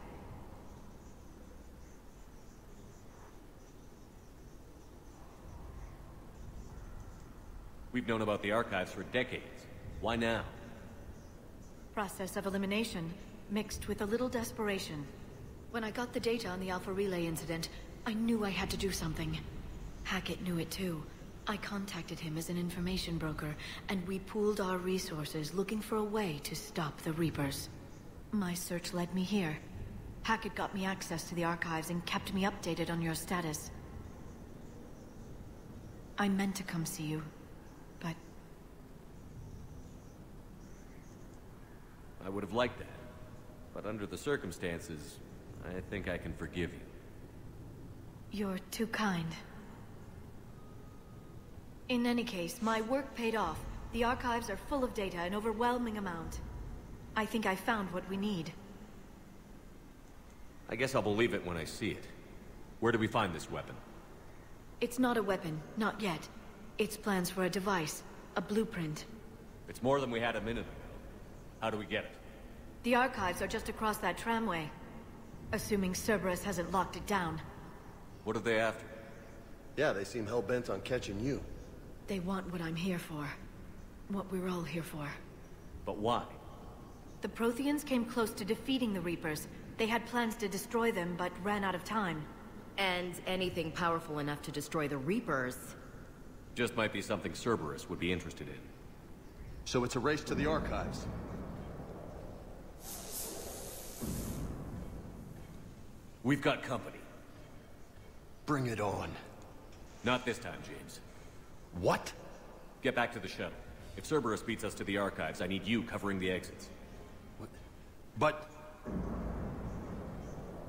We've known about the archives for decades. Why now? Process of elimination, mixed with a little desperation. When I got the data on the Alpha Relay incident, I knew I had to do something. Hackett knew it too. I contacted him as an information broker, and we pooled our resources looking for a way to stop the Reapers. My search led me here. Hackett got me access to the archives and kept me updated on your status. I meant to come see you, but... I would have liked that. But under the circumstances, I think I can forgive you. You're too kind. In any case, my work paid off. The archives are full of data, an overwhelming amount. I think I found what we need. I guess I'll believe it when I see it. Where do we find this weapon? It's not a weapon, not yet. It's plans for a device, a blueprint. It's more than we had a minute ago. How do we get it? The archives are just across that tramway. Assuming Cerberus hasn't locked it down. What are they after? Yeah, they seem hell-bent on catching you. They want what I'm here for. What we're all here for. But why? The Protheans came close to defeating the Reapers. They had plans to destroy them, but ran out of time. And anything powerful enough to destroy the Reapers. Just might be something Cerberus would be interested in. So it's a race to the archives. We've got company. Bring it on. Not this time, James. What? Get back to the shuttle. If Cerberus beats us to the archives, I need you covering the exits. What? But...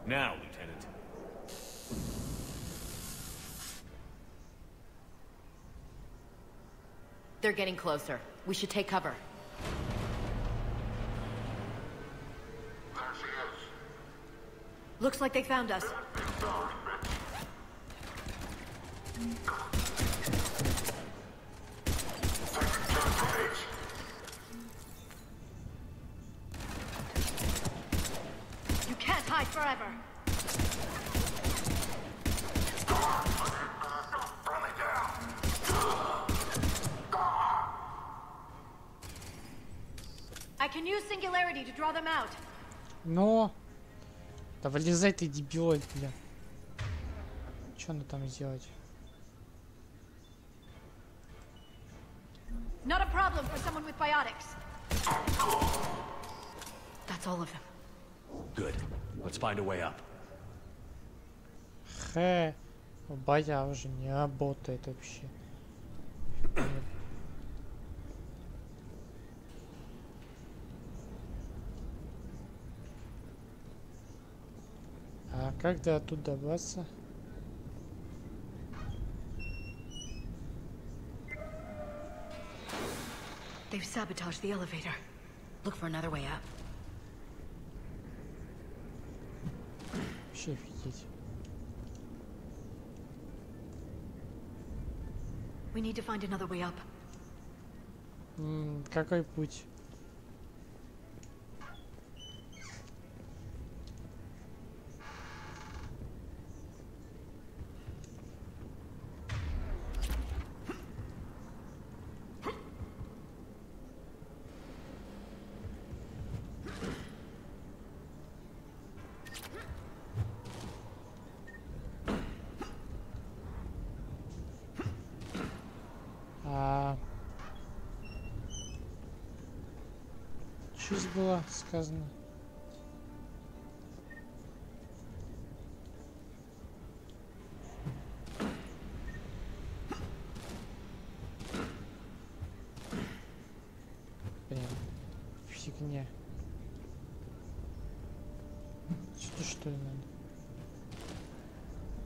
Now, Lieutenant. They're getting closer. We should take cover. There she is. Looks like they found us. You can't hide forever. I can use singularity to draw them out. Но... Да вылезай ты, дебилоид, блин. Что надо там сделать? Not a problem for someone with biotics. That's all of them. Good. Let's find a way up. Боя уже не работает вообще. А как до оттуда добраться? They've sabotaged the elevator. Look for another way up. Вообще офигеть. We need to find another way up. Какой путь? Что здесь было сказано? Блин, фигня. Сюда что ли надо?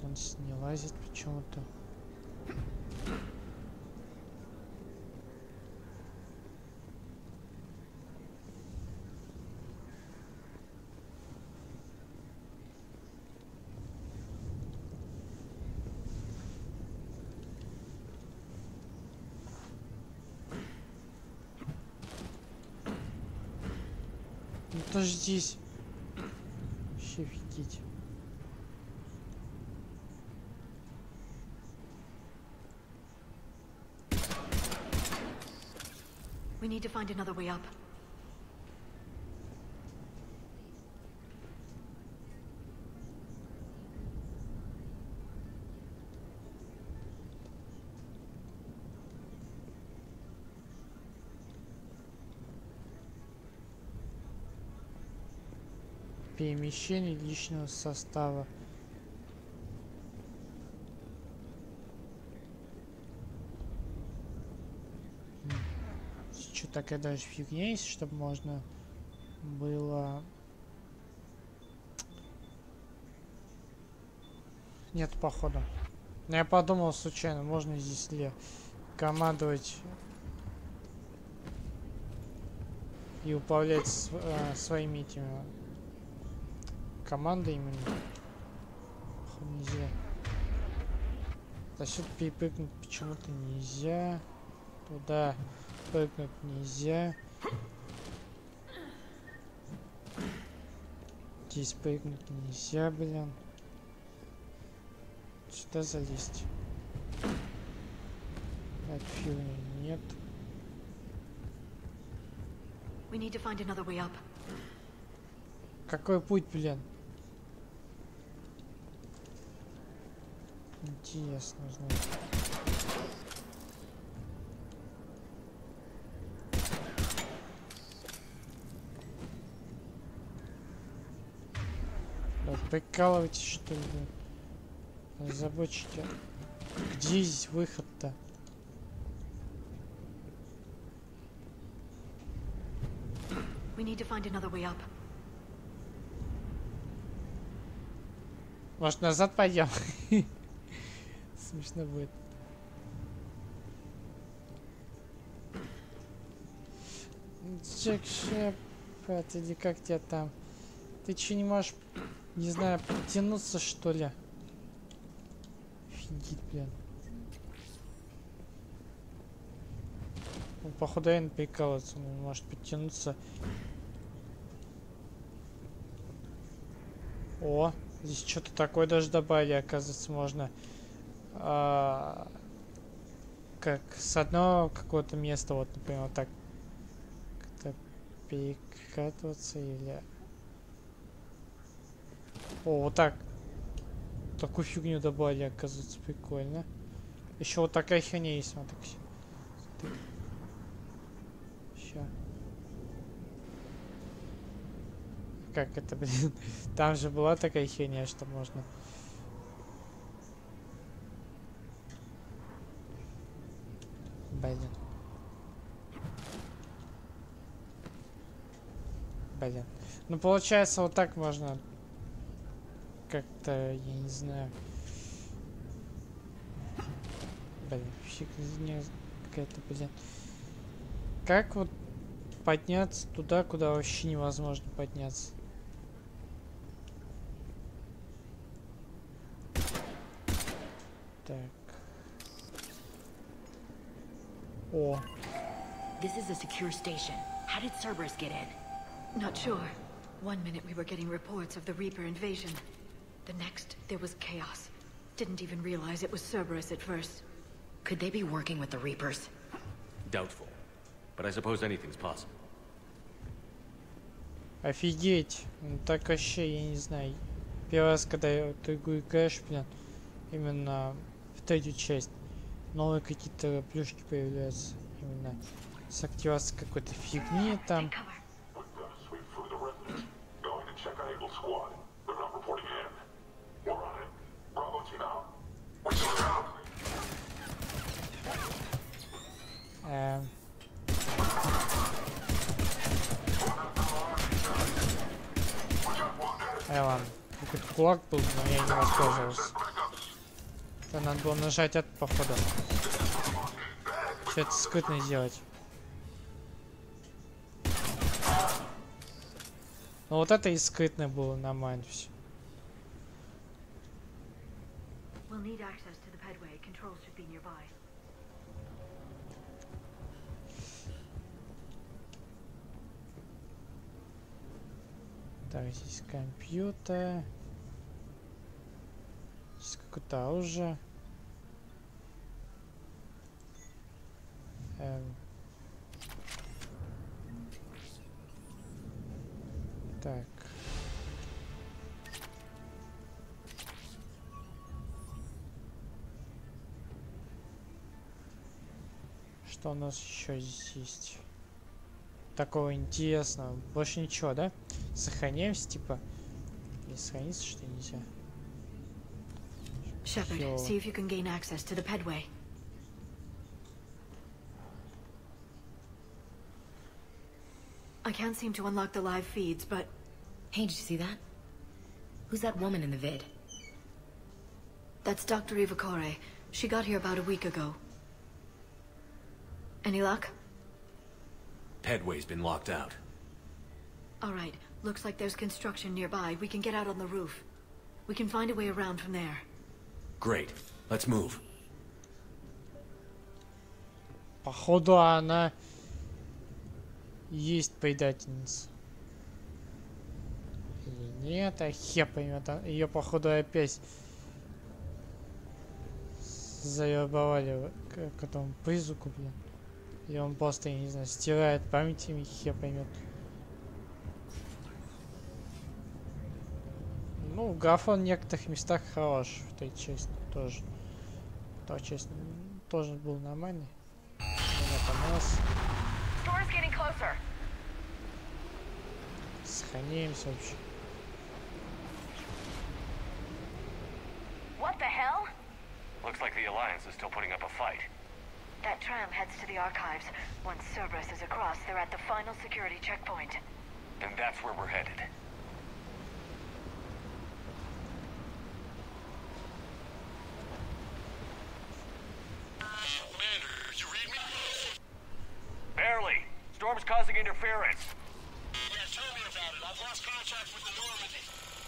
Он не лазит почему-то. Ну тоже здесь. Вообще офигеть. We need to find another way up. Перемещение личного состава. Что такая даже фигня есть, чтобы можно было... Нет, походу. Но я подумал случайно, можно здесь ли командовать и управлять своими этими командой именно. Нельзя. За счет перепрыгнуть почему-то нельзя. Туда прыгнуть нельзя. Здесь прыгнуть нельзя, блин. Сюда залезть. Отфилы нет. We need to find another way up. Какой путь, блин? Интересно узнать. Да, прикалываетесь, что ли, блин? Озабочите. Где здесь выход-то? We need to find another way up. Может, назад пойдем? Смешно будет. Джек Шепард, или как тебя там? Ты че не можешь, не знаю, подтянуться, что ли? Офигеть, блин. Он, походу, реально прикалывается, он не может подтянуться. О, здесь что-то такое даже добавили, оказывается, можно как с одного какого-то места, вот, например, вот так как-то перекатываться или... О, вот так. Такую фигню добавили, оказывается, прикольно. Еще вот такая херня есть, вот так. Ща. Как это, блин? Там же была такая херня, что можно... Блин. Блин. Ну, получается, вот так можно... Как-то, я не знаю... Блин, фигня какая-то, блин. Как вот подняться туда, куда вообще невозможно подняться? Так. О. This is a secure station. How did Cerberus get in? Not sure. One minute we were getting reports of the Reaper invasion. The next, there was chaos. Didn't even realize it was Cerberus at first. Could they be working with the Reapers? Doubtful. But I suppose anything's possible. Офигеть. Ну так вообще, я не знаю. Первый раз, когда я эту игру играешь, блин, именно в третью часть, новые какие-то плюшки появляются. Именно с активацией какой-то фигни там. Ладно, какой-то кулак был, но я не воспользовался. Это надо было нажать от походу. Что это скрытно сделать? Ну вот это и скрытно было нормально все. Так, здесь компьютер. Здесь какое-то оружие. Так. Что у нас еще здесь есть? Такого интересного. Больше ничего, да? Сохраняемся, типа. И сохраниться, что нельзя. Shepard, see if you can gain access to the pedway. I can't seem to unlock the live feeds, but... Hey, did you see that? Who's that woman in the vid? That's Dr. Ivakore. She got here about a week ago. Any luck? Pedway's been locked out. Alright, looks like there's construction nearby. We can get out on the roof. We can find a way around from there. Great. Let's move. Походу, она есть предательница. Или нет, а хер поймет. Ее, походу, опять завербовали к этому призраку, блин. И он просто, я не знаю, стирает память и хер поймет. Ну, графон в некоторых местах хорош, в той части тоже. Та часть тоже был нормальный. Мне понравилось. Сохраняемся вообще. What the hell? Looks like the Alliance is still putting up a fight. That tram heads to the archives. Once Cerberus is across, they're at the final security checkpoint. Then that's where we're headed. Commander, you read me? Barely. Storm's causing interference. Yeah, tell me about it. I've lost contact with the Normandy.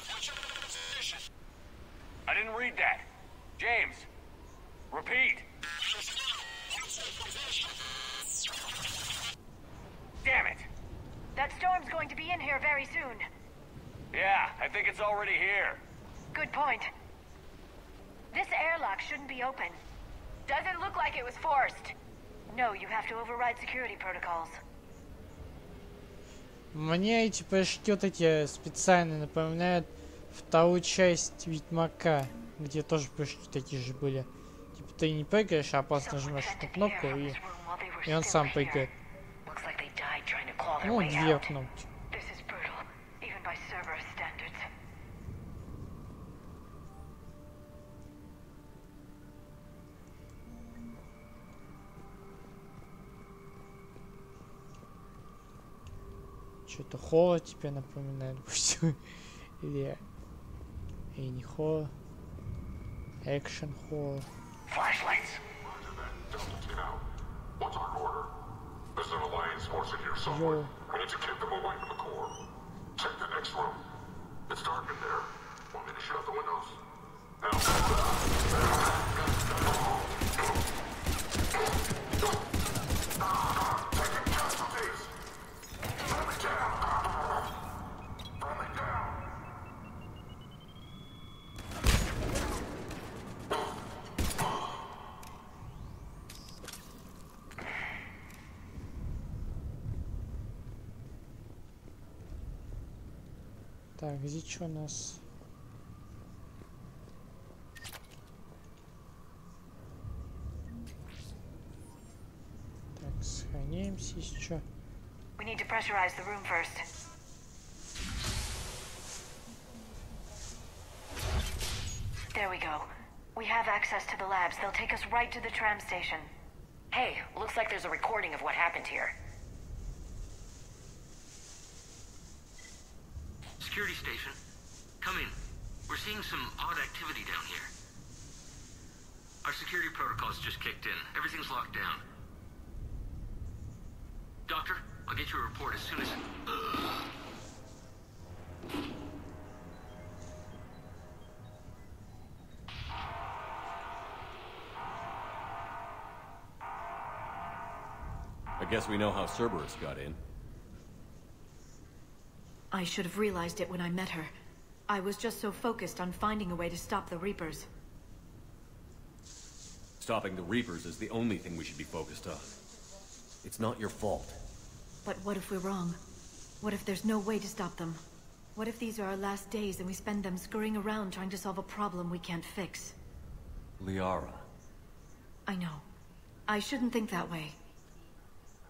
What's your position? I didn't read that. James, repeat. Damn it. That storm's going to be in here very soon. Yeah, I think it's already here. Good point. This airlock shouldn't be open. Doesn't look like it was forced. No, you have to override security protocols. Мне эти прыжки вот эти специально напоминают вторую часть Ведьмака, где тоже прыжки такие же были. Типа ты не прыгаешь, а просто нажимаешь эту кнопку и он сам прыгает. Ну, две кнопки. Что-то хоррор тебе напоминает. Или не хоррор. Экшен хоррор. Flashlights. What's our order? There's an Alliance force in here somewhere. We need to keep them away from the core. Check the next room. It's dark in there. Want me to shut out the windows? Taking casualties. Throw me down. Throw me down. Так, где что у нас? Так, сохраняемся еще. We need to pressurize the room first. There we go. We have access to the labs. They'll take us right to the tram station. Hey, looks like there's a recording of what happened here. Security station. Come in. We're seeing some odd activity down here. Our security protocols just kicked in. Everything's locked down. Doctor, I'll get you a report as soon as... I guess we know how Cerberus got in. I should have realized it when I met her. I was just so focused on finding a way to stop the Reapers. Stopping the Reapers is the only thing we should be focused on. It's not your fault. But what if we're wrong? What if there's no way to stop them? What if these are our last days and we spend them scurrying around trying to solve a problem we can't fix? Liara. I know. I shouldn't think that way.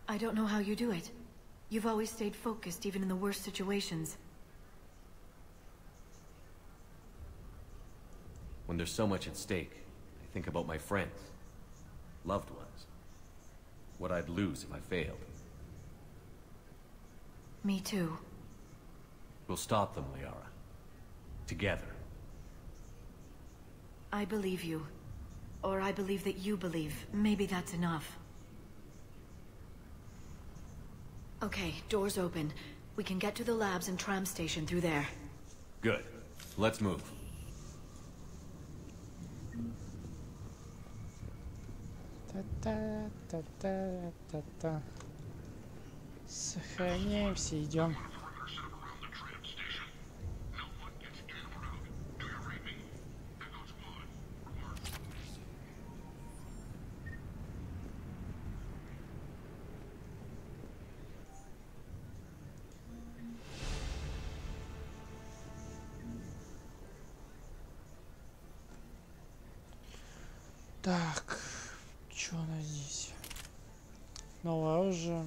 I don't know how you do it. You've always stayed focused even in the worst situations. When there's so much at stake, I think about my friends, loved ones. What I'd lose if I failed. Me too. We'll stop them, Liara. Together. I believe you. Or I believe that you believe. Maybe that's enough. Okay, doors open. We can get to the labs and tram station through there. Good. Let's move. Та-та-та-та-та-та. Сохраняемся, идем. Так, что у нас здесь? Новое оружие.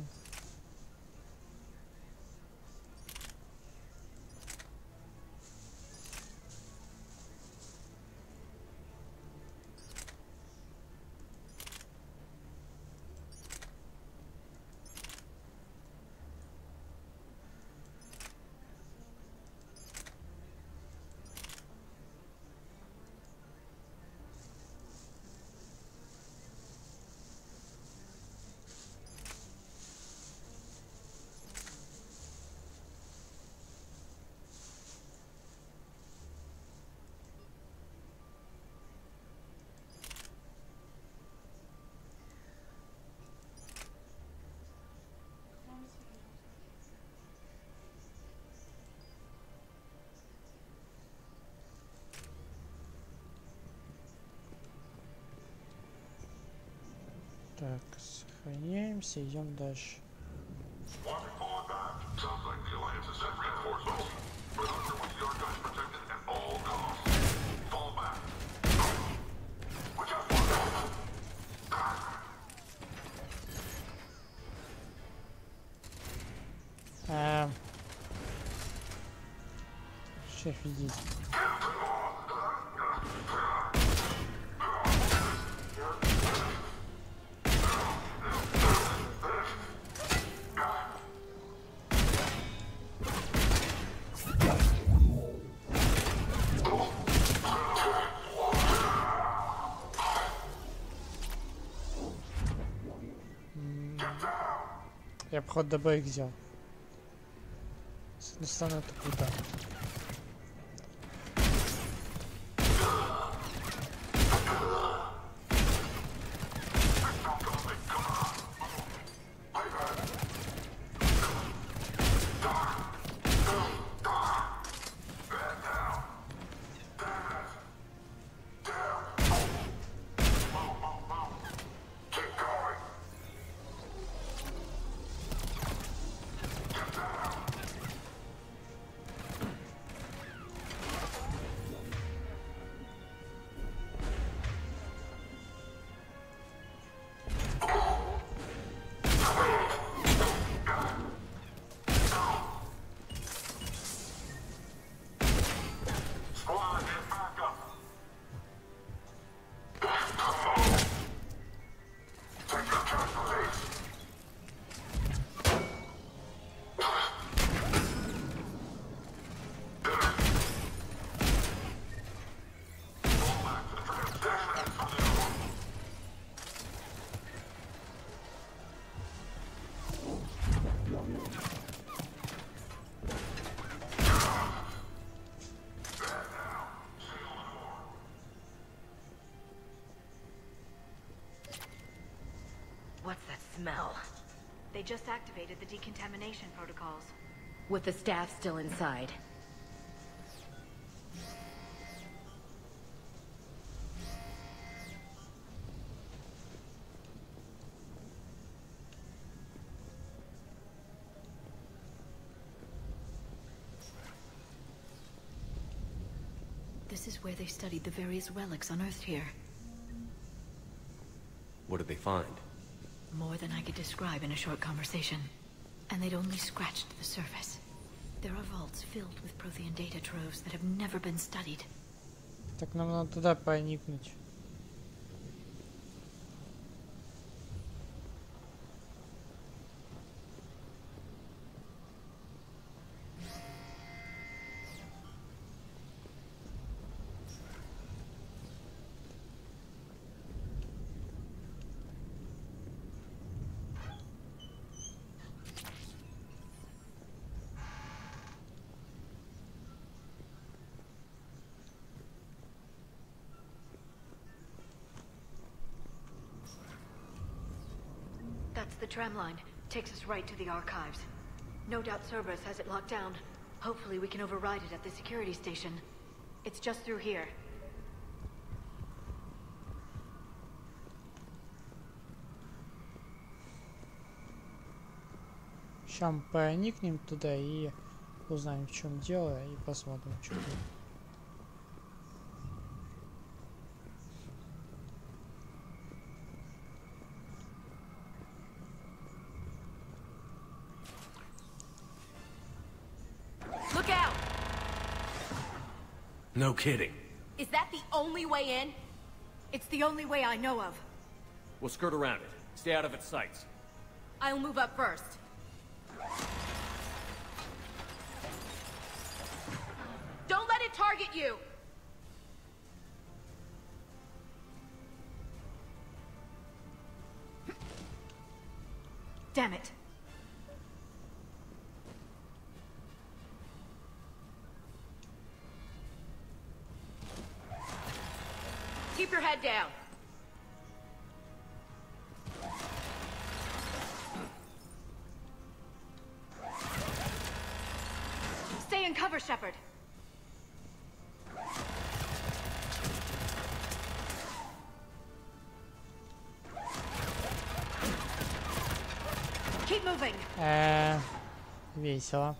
Так, сохраняемся, идем дальше. Что офигеть? Я обход ДБ их взял. С одной стороны, это круто. What's that smell? They just activated the decontamination protocols. With the staff still inside. This is where they studied the various relics unearthed here. What did they find? More than I could describe in a short conversation. And they'd only scratched the surface. There are vaults filled with Prothean data troves that have never been studied. Так нам надо туда проникнуть. That's the tram line. Takes us right to the archives. No doubt Cerberus has it locked down. Hopefully we can override it at the security station. It's just through here. Сейчас мы проникнем туда и узнаем, в чем дело, и посмотрим, что будет. Look out! No kidding. Is that the only way in? It's the only way I know of. We'll skirt around it. Stay out of its sights. I'll move up first. Don't let it target you! Damn it. Keep your head down. Stay in cover, Shepard. Keep moving. Весело.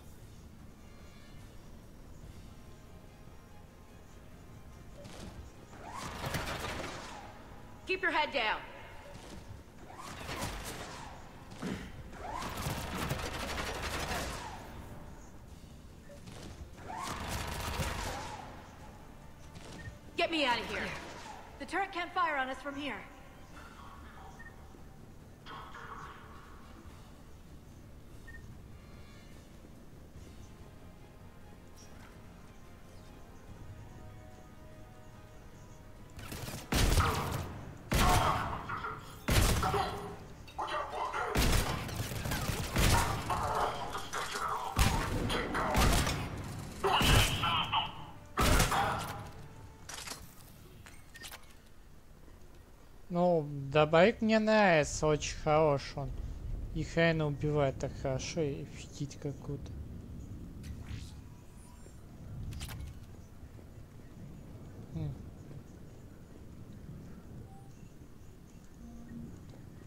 Keep your head down. Get me out of here. The turret can't fire on us from here. Ну, Добрик мне нравится, очень хорош он. И хрена убивает так хорошо, и фитить какую-то.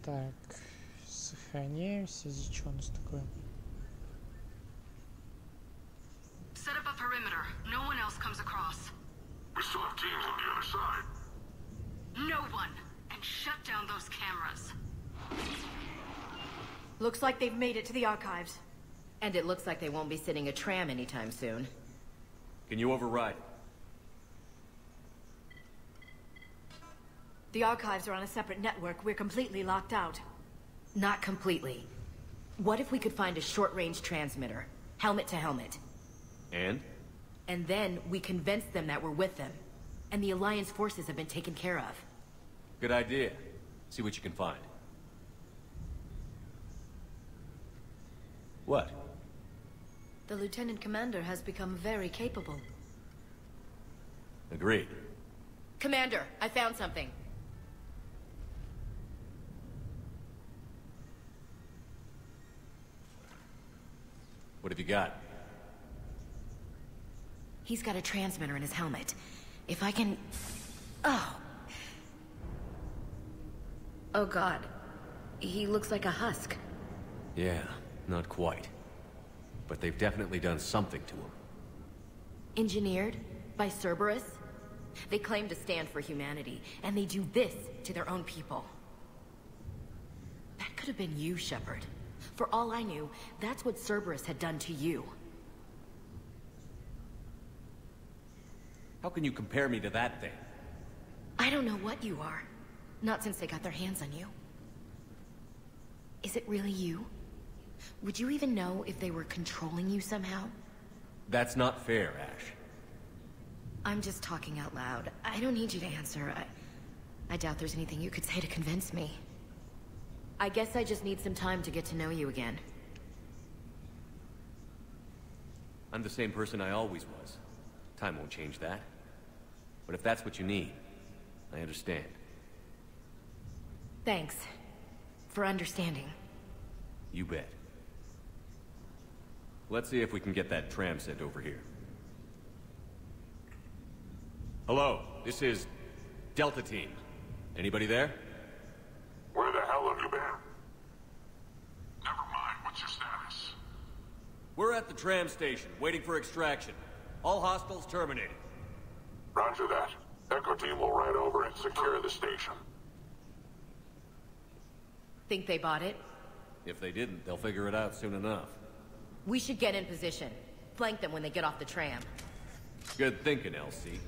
Так, сохраняемся. Здесь что у нас такое? Set up a perimeter. No one else comes across. We still have teams on the other side. No one. And shut down those cameras. Looks like they've made it to the archives. And it looks like they won't be sitting a tram anytime soon. Can you override it? The archives are on a separate network. We're completely locked out. Not completely. What if we could find a short-range transmitter? Helmet to helmet. And? And then we convince them that we're with them. And the Alliance forces have been taken care of. Good idea. See what you can find. What? The Lieutenant Commander has become very capable. Agreed. Commander, I found something. What have you got? He's got a transmitter in his helmet. If I can... Oh. Oh God. He looks like a husk. Yeah, not quite. But they've definitely done something to him. Engineered? By Cerberus? They claim to stand for humanity, and they do this to their own people. That could have been you, Shepard. For all I knew, that's what Cerberus had done to you. How can you compare me to that thing? I don't know what you are. Not since they got their hands on you. Is it really you? Would you even know if they were controlling you somehow? That's not fair, Ash. I'm just talking out loud. I don't need you to answer. I doubt there's anything you could say to convince me. I guess I just need some time to get to know you again. I'm the same person I always was. Time won't change that. But if that's what you need, I understand. Thanks. For understanding. You bet. Let's see if we can get that tram sent over here. Hello, this is Delta Team. Anybody there? Where the hell have you been? Never mind, what's your status? We're at the tram station, waiting for extraction. All hostiles terminated. Roger that. Echo Team will ride over and secure the station. Think they bought it? If they didn't, they'll figure it out soon enough. We should get in position. Flank them when they get off the tram. Good thinking, LC.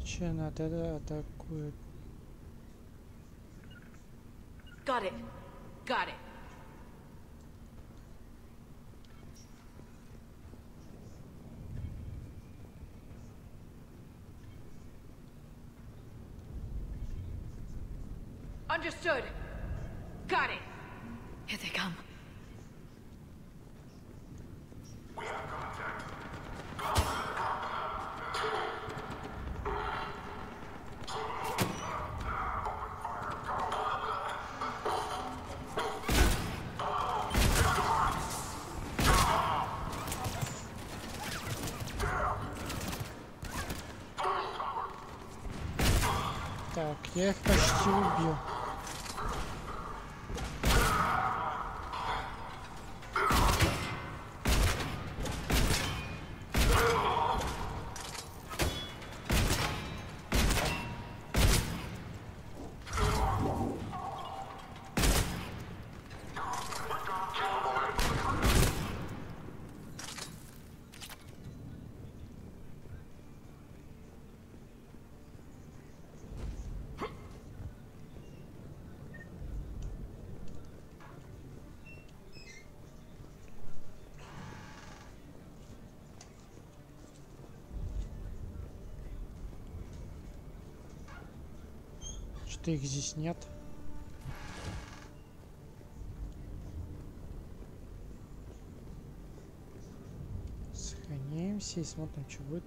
Че надо атакует? Got it. Got it. Understood. Got it. Here they come. We have contact. Так, я их почти убил. Что их здесь нет? Сохраняемся и смотрим, что будет.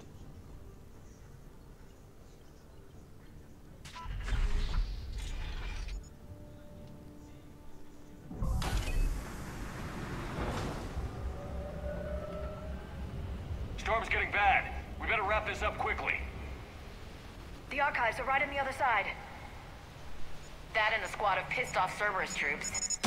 Storm's getting bad. We better wrap this up quickly. The archives are right on the other side. That and a squad of pissed-off Cerberus troops.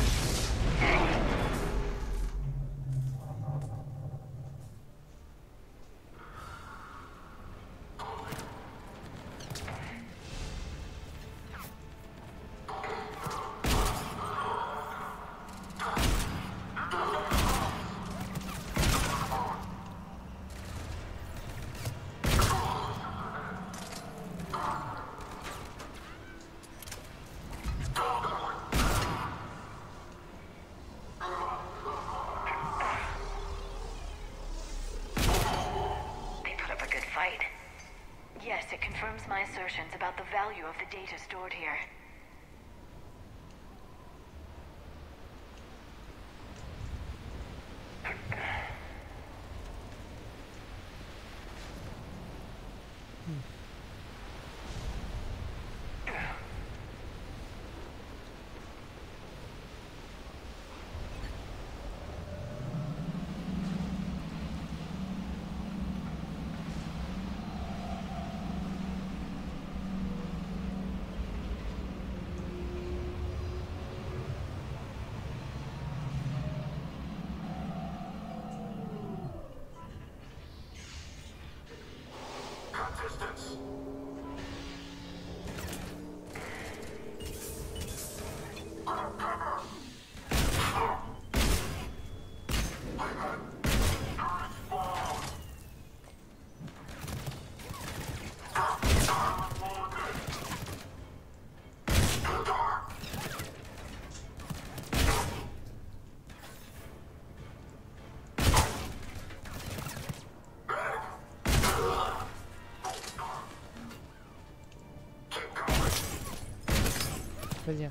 Yes, it confirms my assertions about the value of the data stored here. Distance. Cover. Блин.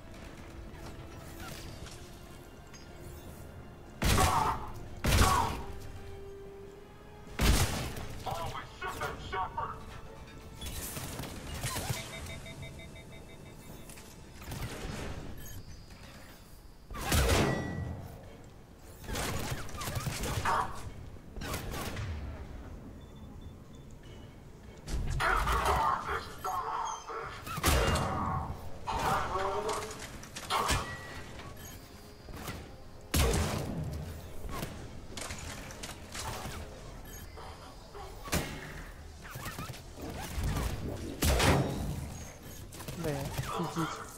Идите.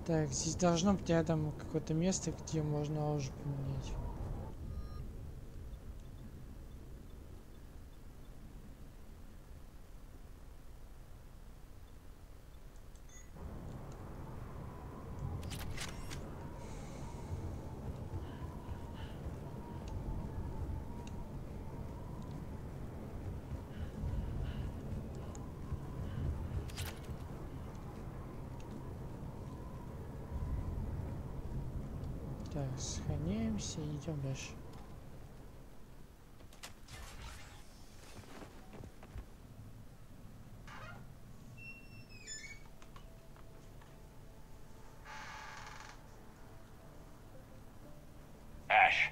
Так, здесь должно быть рядом какое-то место, где можно оружие поменять. Так, сохраняемся и идем дальше. Ash.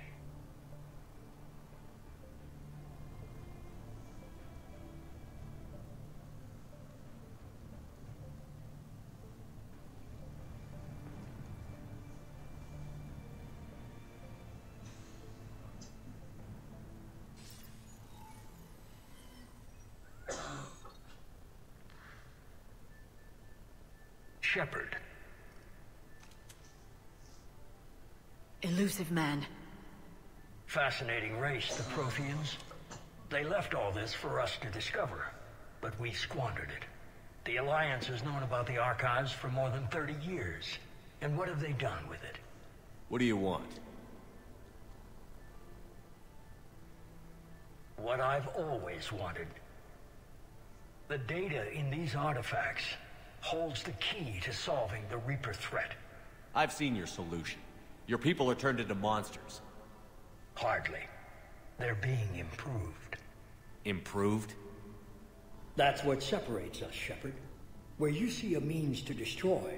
Shepard. Elusive man. Fascinating race, the Protheans. They left all this for us to discover, but we squandered it. The Alliance has known about the archives for more than 30 years. And what have they done with it? What do you want? What I've always wanted. The data in these artifacts holds the key to solving the Reaper threat. I've seen your solution. Your people are turned into monsters. Hardly. They're being improved. Improved? That's what separates us, Shepard. Where you see a means to destroy,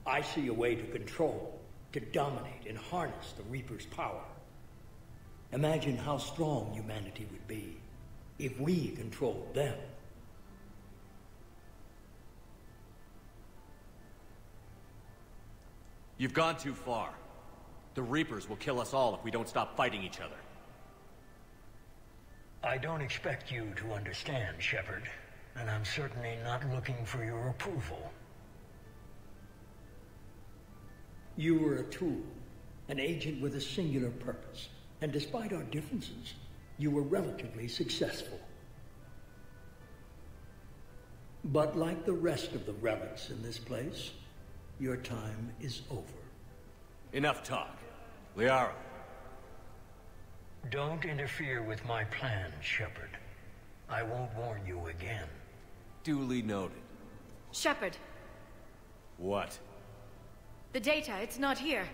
I see a way to control, to dominate and harness the Reaper's power. Imagine how strong humanity would be if we controlled them. You've gone too far. The Reapers will kill us all if we don't stop fighting each other. I don't expect you to understand, Shepard, and I'm certainly not looking for your approval. You were a tool, an agent with a singular purpose, and despite our differences, you were relatively successful. But like the rest of the relics in this place, your time is over. Enough talk. Liara. Don't interfere with my plan, Shepard. I won't warn you again. Duly noted. Shepard, What? the data, it's not here.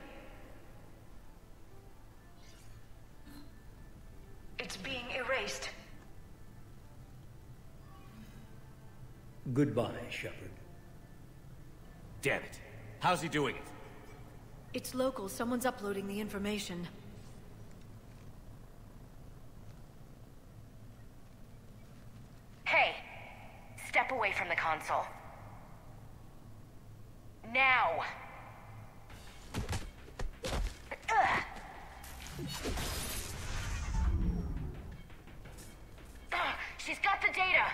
It's being erased. Goodbye, Shepard. Damn it. How's he doing it? It's local. Someone's uploading the information. Hey, step away from the console. Now! Ugh. She's got the data.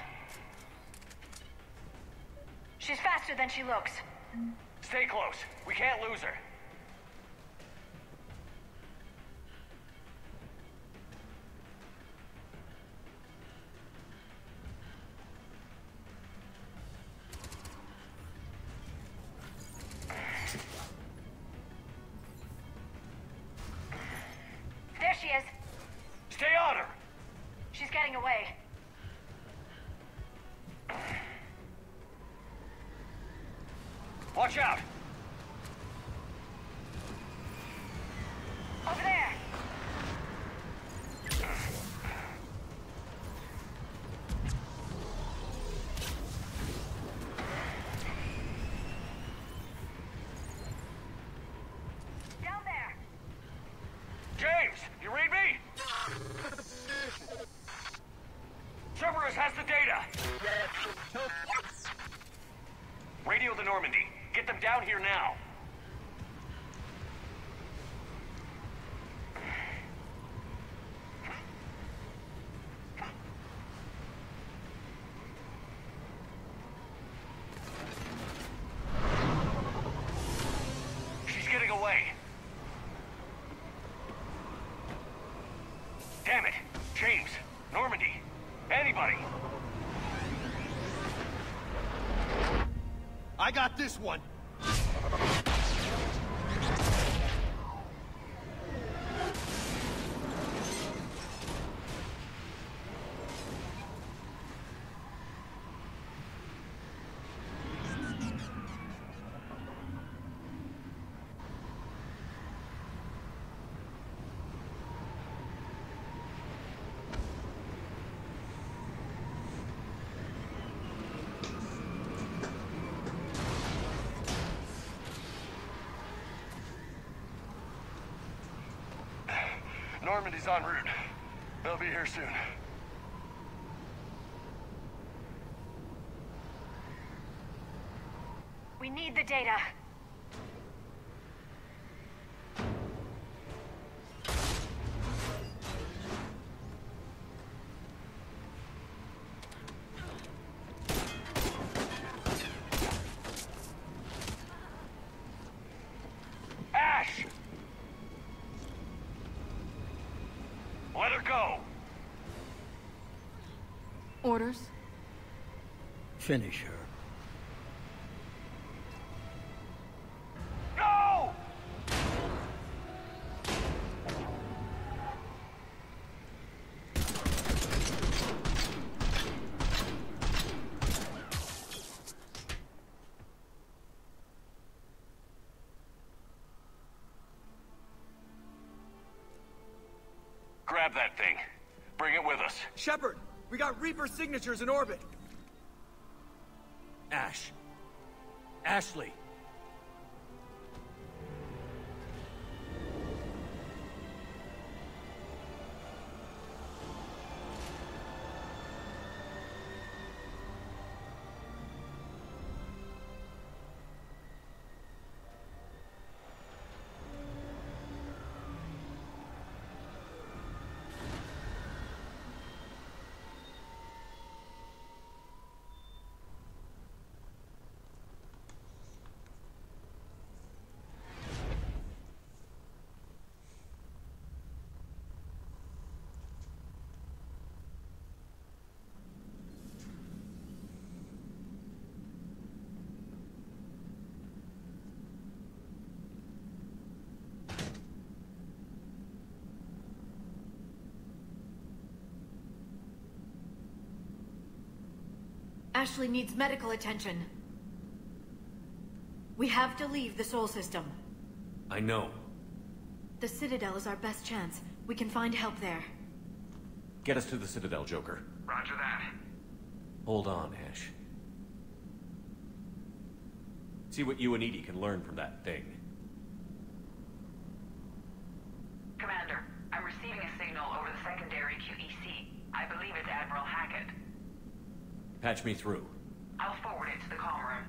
She's faster than she looks. Stay close. We can't lose her. There she is. Stay on her! She's getting away. Watch out! Over there. Down there. James, you read me? Cerberus has the data. Radio the Normandy. Get them down here now. She's getting away. Damn it. James, Normandy, anybody. I got this one. Normandy's en route. They'll be here soon. We need the data. Ash! Let her go! Orders? Finish her. No! Grab that thing. Bring it with us. Shepard, we got Reaper signatures in orbit. Ash. Ashley. Ashley needs medical attention. We have to leave the Sol system. I know. The Citadel is our best chance. We can find help there. Get us to the Citadel, Joker. Roger that. Hold on, Ash. See what you and Edie can learn from that thing. Commander, I'm receiving a signal over the secondary QEC. I believe it's Admiral Hackett. Patch me through. I'll forward it to the comm room.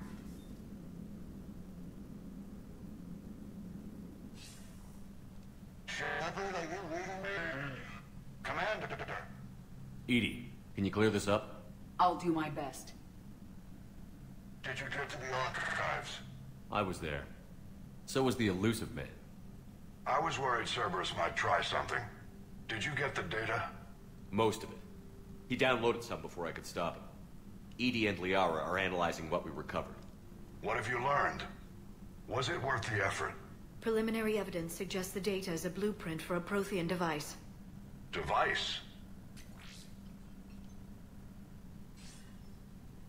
Shepard, are you reading me? Commander. Edie, Can you clear this up? I'll do my best. Did you get to the archives? I was there. So was the elusive man. I was worried Cerberus might try something. Did you get the data? Most of it. He downloaded some before I could stop him. Edie and Liara are analyzing what we recovered. What have you learned? Was it worth the effort? Preliminary evidence suggests the data is a blueprint for a Prothean device. Device?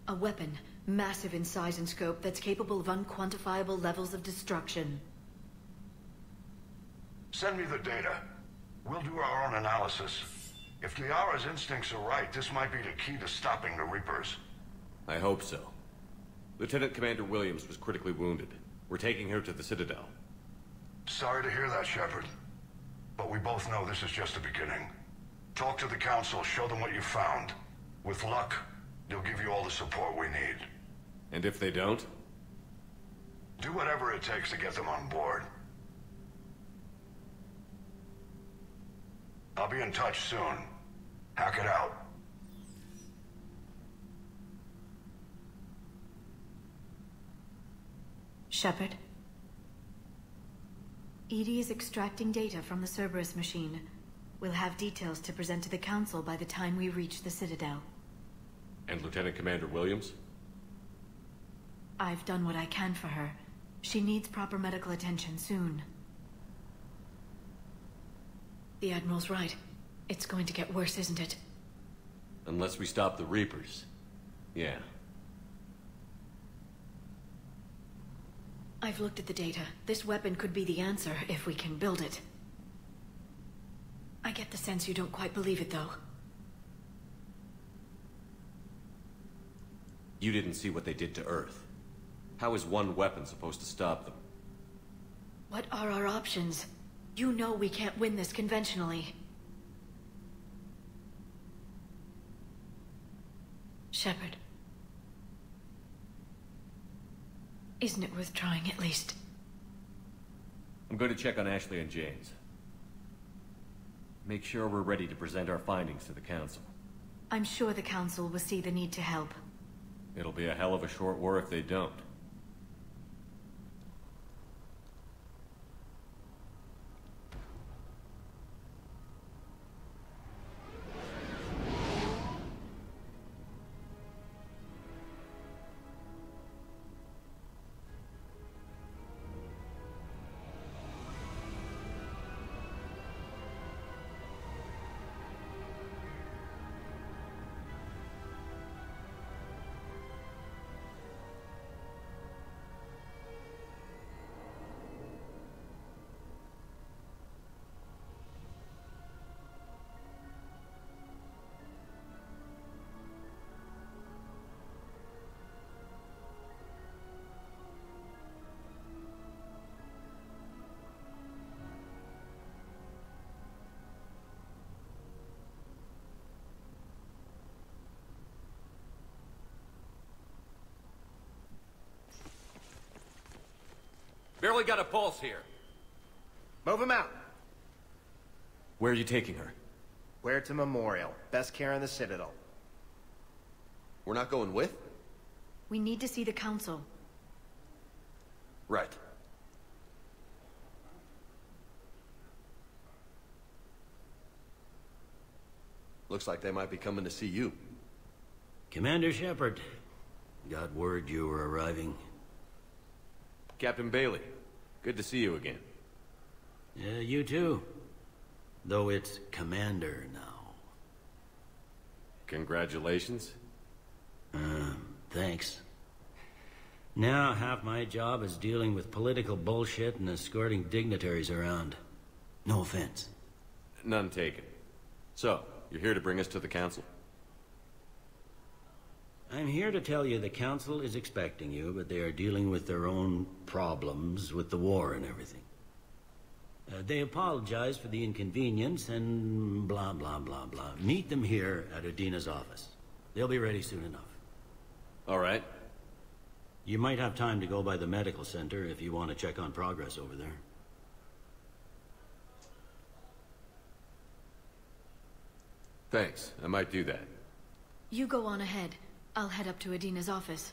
A weapon, massive in size and scope, that's capable of unquantifiable levels of destruction. Send me the data. We'll do our own analysis. If Liara's instincts are right, this might be the key to stopping the Reapers. I hope so. Lieutenant Commander Williams was critically wounded. We're taking her to the Citadel. Sorry to hear that, Shepard. But we both know this is just the beginning. Talk to the Council, show them what you found. With luck, they'll give you all the support we need. And if they don't? Do whatever it takes to get them on board. I'll be in touch soon. Hack it out. Shepard? Edie is extracting data from the Cerberus machine. We'll have details to present to the Council by the time we reach the Citadel. And Lieutenant Commander Williams? I've done what I can for her. She needs proper medical attention soon. The Admiral's right. It's going to get worse, isn't it? Unless we stop the Reapers. Yeah. I've looked at the data. This weapon could be the answer if we can build it. I get the sense you don't quite believe it, though. You didn't see what they did to Earth. How is one weapon supposed to stop them? What are our options? You know we can't win this conventionally. Shepard. Isn't it worth trying at least? I'm going to check on Ashley and James. Make sure we're ready to present our findings to the Council. I'm sure the Council will see the need to help. It'll be a hell of a short war if they don't. Barely got a pulse here. Move him out. Where are you taking her? Where to Memorial. Best care in the Citadel. We're not going with? We need to see the Council. Right. Looks like they might be coming to see you. Commander Shepard. Got word you were arriving. Captain Bailey, good to see you again. Yeah, you too. Though it's Commander now. Congratulations. Thanks. Now half my job is dealing with political bullshit and escorting dignitaries around. No offense. None taken. So, you're here to bring us to the Council? I'm here to tell you the Council is expecting you, but they are dealing with their own problems with the war and everything. They apologize for the inconvenience and blah, blah, blah, blah. Meet them here at Adina's office. They'll be ready soon enough. All right. You might have time to go by the medical center if you want to check on progress over there. Thanks. I might do that. You go on ahead. I'll head up to Adina's office.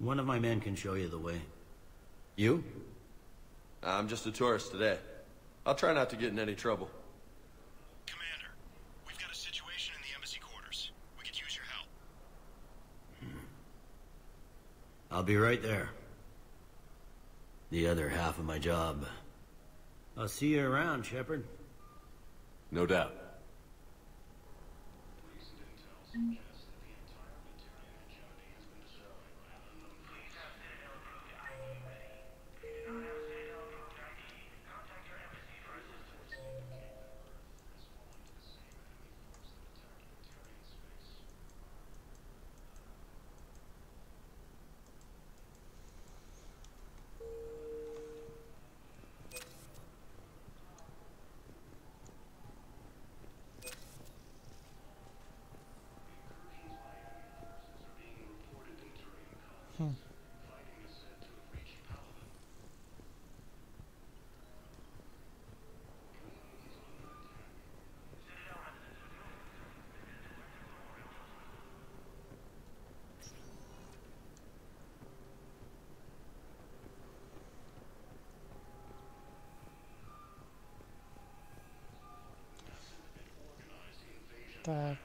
One of my men can show you the way. You? I'm just a tourist today. I'll try not to get in any trouble. Commander, we've got a situation in the embassy quarters. We could use your help. I'll be right there. The other half of my job. I'll see you around, Shepard. No doubt. Так,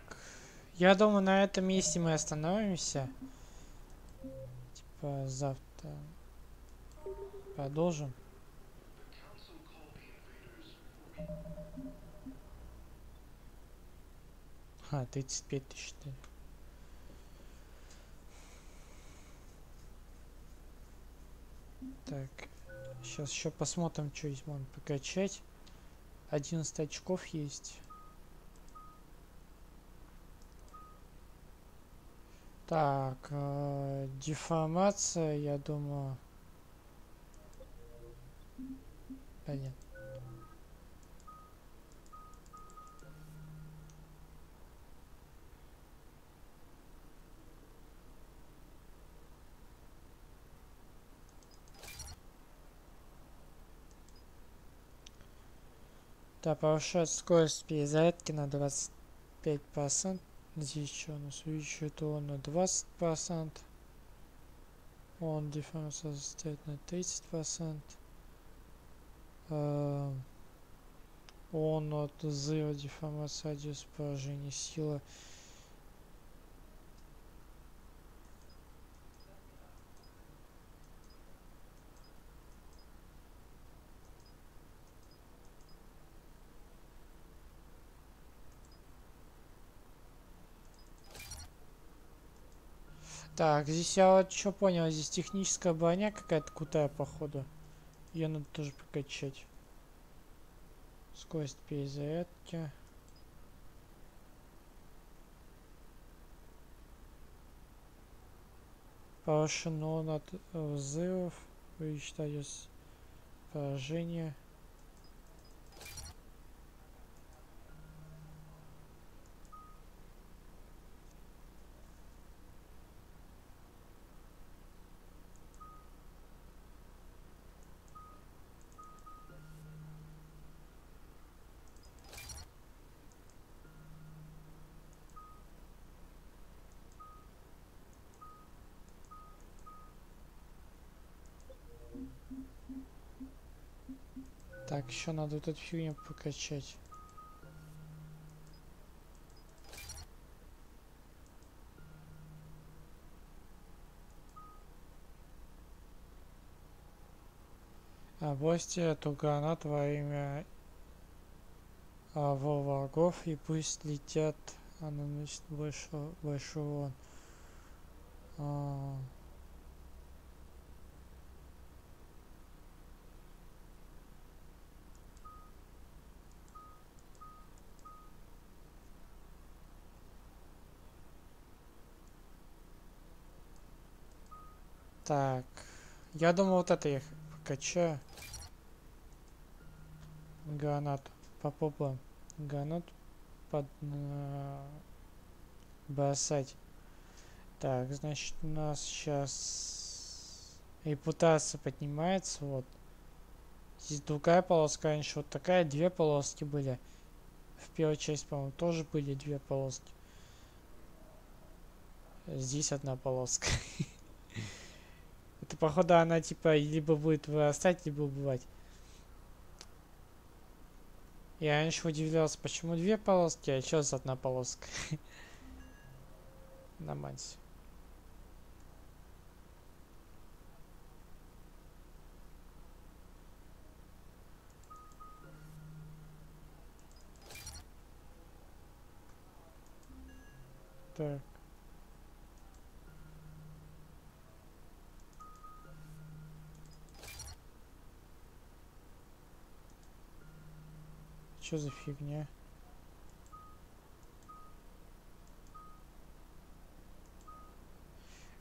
я думаю, на этом месте мы остановимся. Типа завтра продолжим. А, 35 тысяч. Так, сейчас еще посмотрим, что здесь можно прокачать. 11 очков есть. Так, деформация, я думаю. Понятно. Да, повышает скорость перезарядки на 25%. Здесь что у нас? Увеличивает урон на 20%. Он деформация состоит на 30%. Он от взрыва деформация радиус поражения сила. Так, здесь я вот что понял, здесь техническая броня какая-то крутая, походу. Ее надо тоже прокачать. Скорость перезарядки. Повышен урон от взрывов. Увеличить радиус поражения. Так, еще надо вот эту фигню покачать. Бросьте эту гранату во время врагов и пусть летят. Она наносит большой урон. Так, я думаю, вот это я покачаю. Гранату. Попробуем гранату бросать. Так, значит, у нас сейчас репутация поднимается. Вот. Здесь другая полоска. Раньше вот такая, две полоски были. В первой части, по-моему, тоже были две полоски. Здесь одна полоска. Это, походу, она, типа, либо будет вырастать, либо убывать. Я раньше удивлялся, почему две полоски, а сейчас одна полоска. На мать. Так. Что за фигня?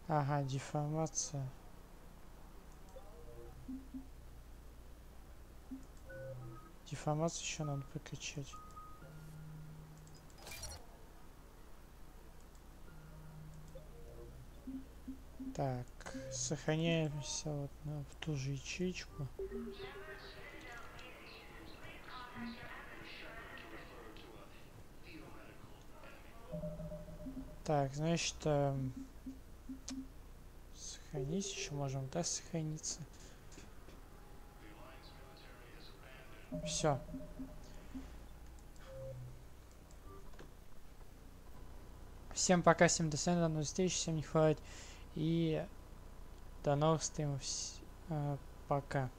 Ага, деформация. Деформацию еще надо прокачать. Так, сохраняемся вот в ту же ячейку. Так, значит, сохранить еще можем, да, сохраниться. Все. Всем пока, всем до свидания, до новых встреч, всем не хватит. И до новых стримов. Пока.